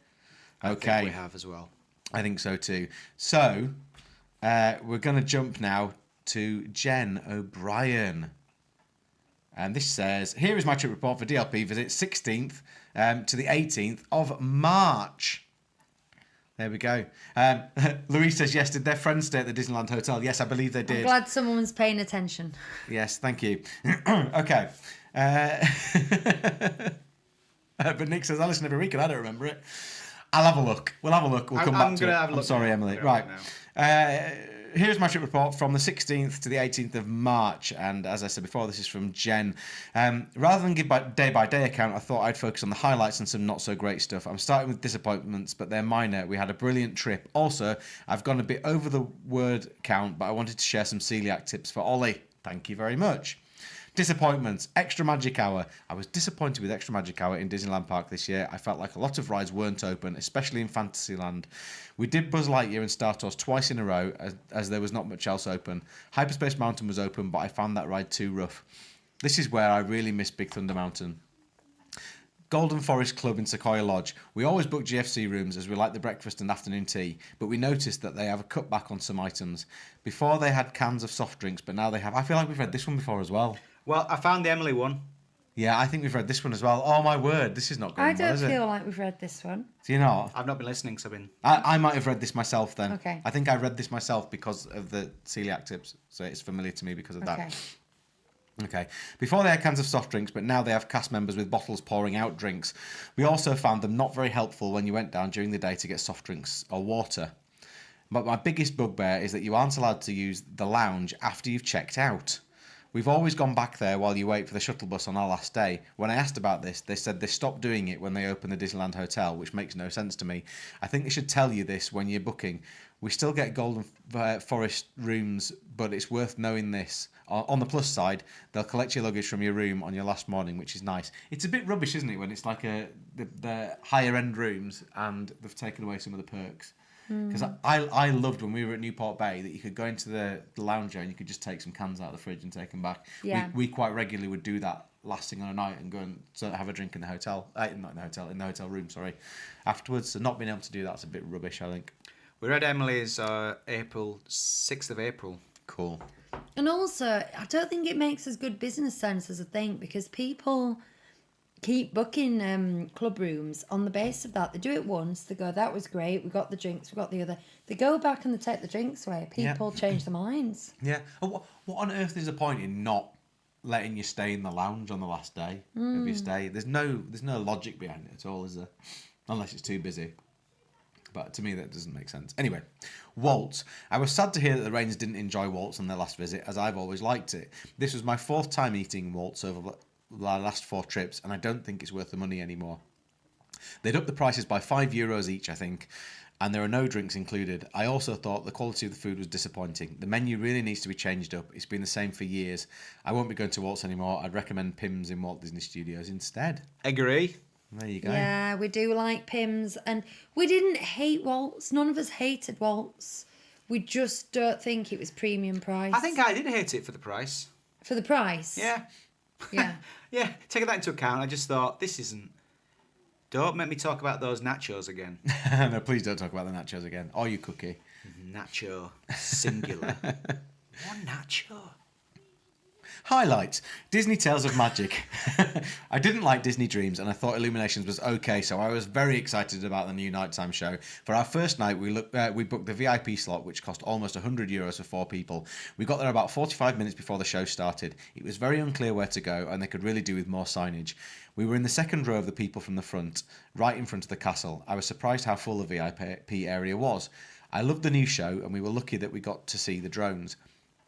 Okay, I think we have as well. I think so too. So we're going to jump now to Jen O'Brien. And this says, here is my trip report for DLP visit 16th to the 18th of March. There we go. Louise says, yes, did their friends stay at the Disneyland Hotel? Yes, I believe they did. I'm glad someone's paying attention. Yes, thank you. Okay. But Nick says, I listen every week and I don't remember it. I'll have a look. We'll have a look. We'll come back to it. I'm sorry, Emily. Right. Here's my trip report from the 16th to the 18th of March. And as I said before, this is from Jen. Rather than give day-by-day account, I thought I'd focus on the highlights and some not-so-great stuff. I'm starting with disappointments, but they're minor. We had a brilliant trip. Also, I've gone a bit over the word count, but I wanted to share some celiac tips for Ollie. Thank you very much. Disappointments. Extra Magic Hour. I was disappointed with Extra Magic Hour in Disneyland Park this year. I felt like a lot of rides weren't open, especially in Fantasyland. We did Buzz Lightyear and Star Tours twice in a row, as there was not much else open. Hyperspace Mountain was open, but I found that ride too rough. This is where I really miss Big Thunder Mountain. Golden Forest Club in Sequoia Lodge. We always book GFC rooms as we like the breakfast and afternoon tea, but we noticed that they have a cutback on some items. Before they had cans of soft drinks, but now they have... I feel like we've read this one before as well. Well, I found the Emily one. Yeah, I think we've read this one as well. Oh, my word. This is not going well, I is don't it? feel like we've read this one. Do you not? I've not been listening, so I've been... I might have read this myself then. Okay. I think I read this myself because of the celiac tips, so it's familiar to me because of that. Okay. Before they had cans of soft drinks, but now they have cast members with bottles pouring out drinks. We also found them not very helpful when you went down during the day to get soft drinks or water. But my biggest bugbear is that you aren't allowed to use the lounge after you've checked out. We've always gone back there while you wait for the shuttle bus on our last day. When I asked about this, they said they stopped doing it when they opened the Disneyland Hotel, which makes no sense to me. I think they should tell you this when you're booking. We still get Golden Forest rooms, but it's worth knowing this. On the plus side, they'll collect your luggage from your room on your last morning, which is nice. It's a bit rubbish, isn't it, when it's like the higher end rooms and they've taken away some of the perks. Because I loved when we were at Newport Bay that you could go into the lounge and you could just take some cans out of the fridge and take them back. Yeah. We quite regularly would do that last thing on a night and go and have a drink in the hotel. Not in the hotel, in the hotel room, sorry. Afterwards, so not being able to do that's a bit rubbish, I think. We're at Emily's 6th of April. Cool. And also, I don't think it makes as good business sense as I think, because people keep booking club rooms on the basis of that. They do it once, they go, that was great, we got the drinks, we got the other. They go back and they take the drinks away. People change their minds. Yeah. What on earth is the point in not letting you stay in the lounge on the last day of your stay? There's no logic behind it at all, is there? Unless it's too busy. But to me, that doesn't make sense. Anyway, Waltz. I was sad to hear that the Rains didn't enjoy Waltz on their last visit, as I've always liked it. This was my 4th time eating Waltz over the last 4 trips, and I don't think it's worth the money anymore. They'd up the prices by €5 each, I think, and there are no drinks included. I also thought the quality of the food was disappointing. The menu really needs to be changed up. It's been the same for years. I won't be going to Waltz anymore. I'd recommend Pim's in Walt Disney Studios instead. Agree. There you go. Yeah, we do like Pim's, and we didn't hate Waltz. None of us hated Waltz. We just don't think it was premium price. I think I did hate it for the price. For the price? Yeah. Yeah. Yeah, taking that into account, I just thought, this isn't... Don't make me talk about those nachos again. No, please don't talk about the nachos again. Or your cookie. Nacho, singular. One nacho. Highlights. Disney Tales of Magic. I didn't like Disney Dreams and I thought Illuminations was okay, so I was very excited about the new nighttime show. For our first night, we booked the VIP slot, which cost almost €100 for 4 people. We got there about 45 minutes before the show started. It was very unclear where to go and they could really do with more signage. We were in the second row of the people from the front, right in front of the castle. I was surprised how full the VIP area was. I loved the new show and we were lucky that we got to see the drones.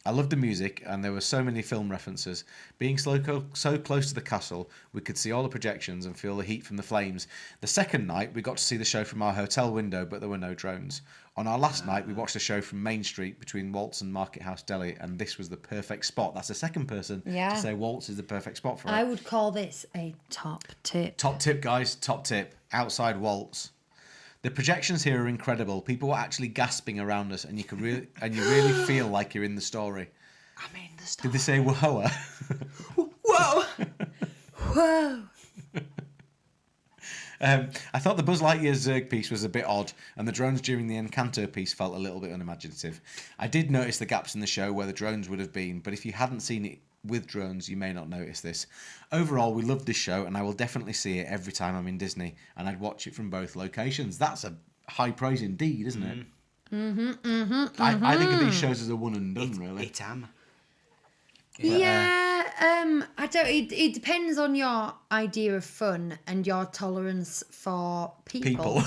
I loved the music, and there were so many film references. Being so close to the castle, we could see all the projections and feel the heat from the flames. The second night, we got to see the show from our hotel window, but there were no drones. On our last night, we watched the show from Main Street between Waltz and Market House Deli, and this was the perfect spot. That's the second person to say Waltz is the perfect spot for it. I would call this a top tip. Top tip, guys. Top tip. Outside Waltz. The projections here are incredible. People were actually gasping around us, and you really feel like you're in the story. I'm in the story. Did they say whoa? Whoa! Whoa! I thought the Buzz Lightyear Zerg piece was a bit odd, and the drones during the Encanto piece felt a little bit unimaginative. I did notice the gaps in the show where the drones would have been, but if you hadn't seen it with drones, you may not notice this. Overall, we loved this show, and I will definitely see it every time I'm in Disney, and I'd watch it from both locations. That's a high praise indeed, isn't it? I think of these shows as a one and done, really. It am. Yeah, I don't. It depends on your idea of fun and your tolerance for people.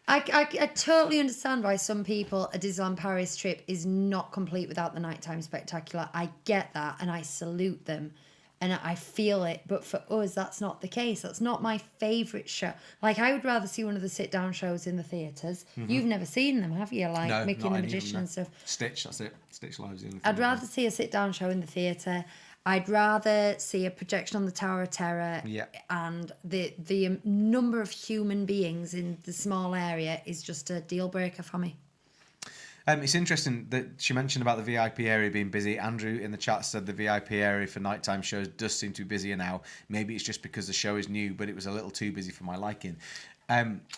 I totally understand why some people a Disneyland Paris trip is not complete without the nighttime spectacular. I get that and I salute them and I feel it. But for us, that's not the case. That's not my favourite show. Like, I would rather see one of the sit-down shows in the theatres. Mm-hmm. You've never seen them, have you? Like no, Mickey and the Magician and stuff. Stitch, that's it. Stitch Live's the only thing. I'd rather see a sit-down show in the theatre. I'd rather see a projection on the Tower of Terror. Yeah. And the number of human beings in the small area is just a deal breaker for me. It's interesting that she mentioned about the VIP area being busy. Andrew in the chat said the VIP area for nighttime shows does seem to be busier now. Maybe it's just because the show is new, but it was a little too busy for my liking.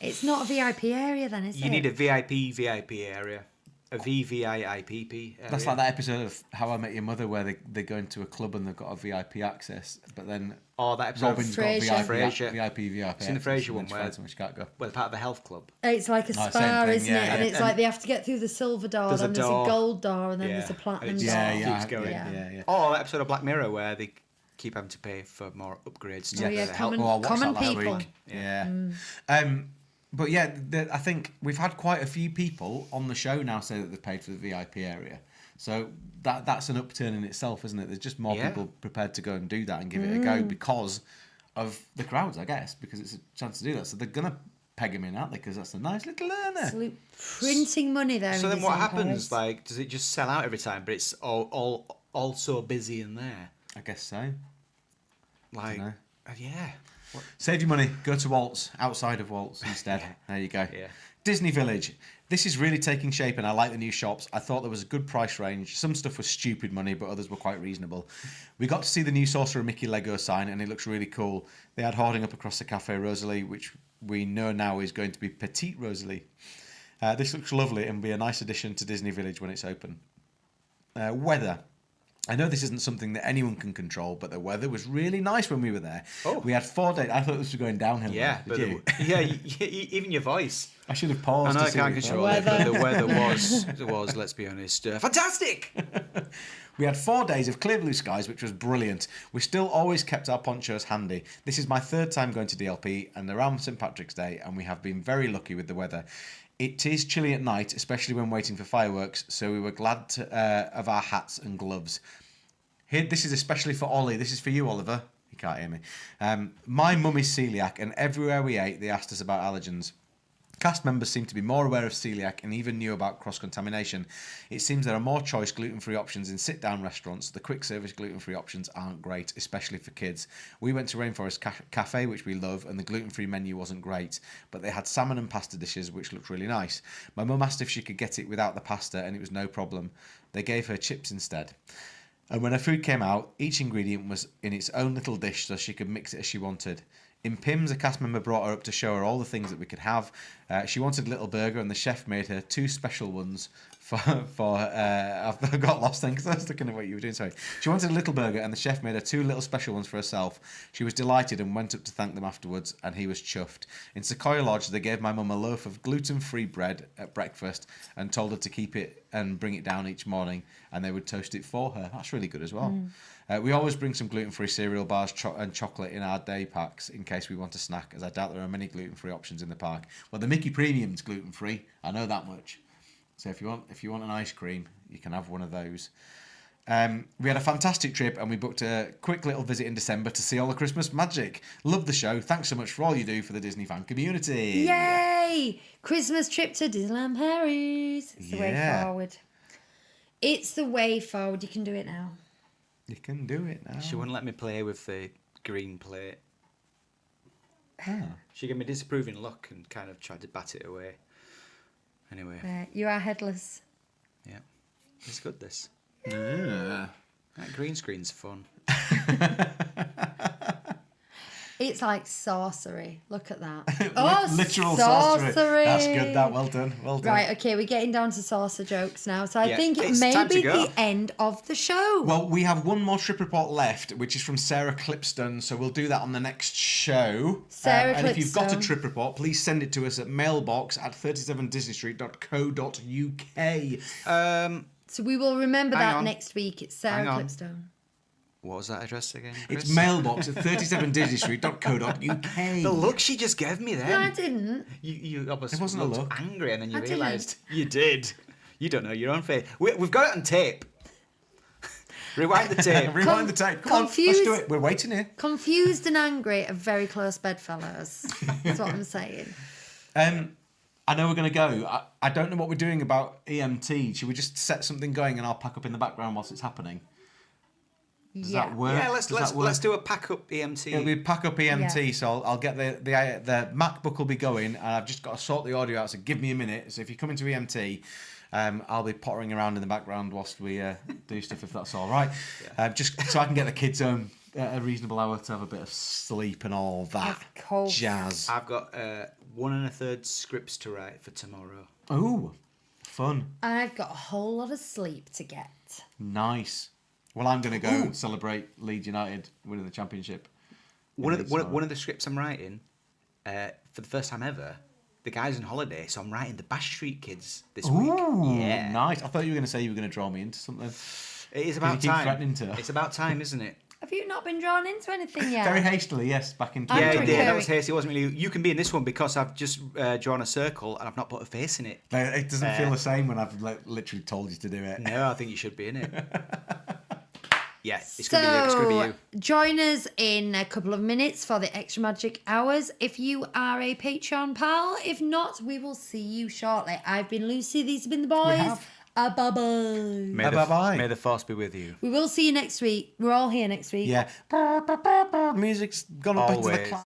It's not a VIP area then, is it? You need a VIP area. a VVIPP area. That's like that episode of How I Met Your Mother where they go into a club and they've got a VIP access, but then Oh, that episode Robin's of got Frasier. VIP. It's in the Frasier one where so much can't go. well, part of the health club. It's like a same spa, thing, isn't yeah, it? And yeah. it's like they have to get through the silver door, There's a then there's door. a gold door, and then Yeah. there's a platinum And it door. just keeps going. Yeah. Oh, that episode of Black Mirror where they keep having to pay for more upgrades to Oh, yeah, the health. common- Well, I'll watch common that last people. week. Yeah. But yeah, I think we've had quite a few people on the show now say that they've paid for the VIP area. So that's an upturn in itself, isn't it? There's just more Yeah. people prepared to go and do that and give it a go because of the crowds, I guess, because it's a chance to do that. So they're going to peg him in, aren't they? Because that's a nice little earner. Absolute printing money there. So in then what Disneyland happens? Paris. Like, does it just sell out every time? But it's all so busy in there. I guess so. Like, Dunno. yeah. Save your money. Go to Waltz, outside of Waltz instead. There you go. Yeah. Disney Village. This is really taking shape and I like the new shops. I thought there was a good price range. Some stuff was stupid money, but others were quite reasonable. We got to see the new Sorcerer Mickey Lego sign and it looks really cool. They had hoarding up across the Cafe Rosalie, which we know now is going to be Petite Rosalie. This looks lovely and will be a nice addition to Disney Village when it's open. Weather. I know this isn't something that anyone can control, but the weather was really nice when we were there. Oh. We had 4 days. I thought this was going downhill. Yeah, Did you? Even your voice. I should have I paused. know to I see can't what it control it, but the weather was, let's be honest, fantastic. We had 4 days of clear blue skies, which was brilliant. We still always kept our ponchos handy. This is my 3rd time going to DLP and around St. Patrick's Day, and we have been very lucky with the weather. It is chilly at night, especially when waiting for fireworks, so we were glad of our hats and gloves. Here, this is especially for Ollie. This is for you, Oliver. You can't hear me. My mum is celiac, and everywhere we ate, they asked us about allergens. Cast members seem to be more aware of celiac and even knew about cross-contamination. It seems there are more choice gluten-free options in sit-down restaurants. The quick-service gluten-free options aren't great, especially for kids. We went to Rainforest Cafe, which we love, and the gluten-free menu wasn't great, but they had salmon and pasta dishes, which looked really nice. My mum asked if she could get it without the pasta, and it was no problem. They gave her chips instead. And when her food came out, each ingredient was in its own little dish so she could mix it as she wanted. In Pim's, a cast member brought her up to show her all the things that we could have. She wanted a little burger and the chef made her 2 special ones I got lost then because I was looking at what you were doing, sorry. She wanted a little burger and the chef made her 2 little special ones for herself. She was delighted and went up to thank them afterwards and he was chuffed. In Sequoia Lodge, they gave my mum a loaf of gluten-free bread at breakfast and told her to keep it and bring it down each morning and they would toast it for her. That's really good as well. We always bring some gluten-free cereal bars and chocolate in our day packs in case we want a snack, as I doubt there are many gluten-free options in the park. Well, the Mickey Premium's gluten-free, I know that much. So if you want an ice cream, you can have one of those. We had a fantastic trip and we booked a quick little visit in December to see all the Christmas magic. Love the show. Thanks so much for all you do for the Disney fan community. Yay! Christmas trip to Disneyland Paris. It's the way forward. It's the way forward. You can do it now. You can do it now. She wouldn't let me play with the green plate. Ah. She gave me a disapproving look and kind of tried to bat it away. Anyway, Right, you are headless. yeah. It's good, this. Yeah. That green screen's fun. It's like sorcery. Look at that. Oh, Literal sorcery. That's good, that. Well done. Well done. Right, okay, we're getting down to saucer jokes now. So I Yeah, think it it's may time to be go. the end of the show. Well, we have one more trip report left, which is from Sarah Clipstone, so we'll do that on the next show. Sarah And if you've got a Clipstone. trip report, please send it to us at mailbox@37disneystreet.co.uk. So we will remember Hang that on. next week. It's Sarah Hang on. Clipstone. What was that address again, Chris? It's mailbox@37disneystreet.co.uk. The look she just gave me then. No, I didn't. You obviously It wasn't a looked look. angry and then you I didn't. realised you did. You don't know your own face. We've got it on tape. Rewind the tape. Rewind the tape. Come on, let's do confused- it. We're waiting here. Confused and angry are very close bedfellows. That's what I'm saying. I know we're going to go. I don't know what we're doing about EMT. Should we just set something going and I'll pack up in the background whilst it's happening? Does that work? Yeah, Does that work? let's do a pack up EMT. It'll be pack up EMT, Yeah. so I'll get the MacBook will be going, and I've just got to sort the audio out. So give me a minute. So if you come into EMT, I'll be pottering around in the background whilst we do stuff, if that's all right. Just so I can get the kids home at a reasonable hour to have a bit of sleep and all that Of course. jazz. I've got 1 1/3 scripts to write for tomorrow. Oh, fun. I've got a whole lot of sleep to get. Nice. Well, I'm going to go celebrate Leeds United winning the championship. One of the scripts I'm writing, for the first time ever, the guy's on holiday, so I'm writing the Bash Street Kids this week. Yeah. Nice. I thought you were going to say you were going to draw me into something. It is about you keep time. threatening to. It's about time, isn't it? Have you not been drawn into anything yet? Very hastily, yes, back into Yeah, I'm that was hasty. It wasn't really. You can be in this one because I've just drawn a circle and I've not put a face in it. It doesn't feel the same when I've literally told you to do it. No, I think you should be in it. Yeah, it's going to be you. It's going to be you. Join us in a couple of minutes for the Extra Magic Hours if you are a Patreon pal. If not, we will see you shortly. I've been Lucy. These have been the boys. have. Bye-bye. May the force be with you. We will see you next week. We're all here next week. Yeah. Music's gone up into the Always. cloud.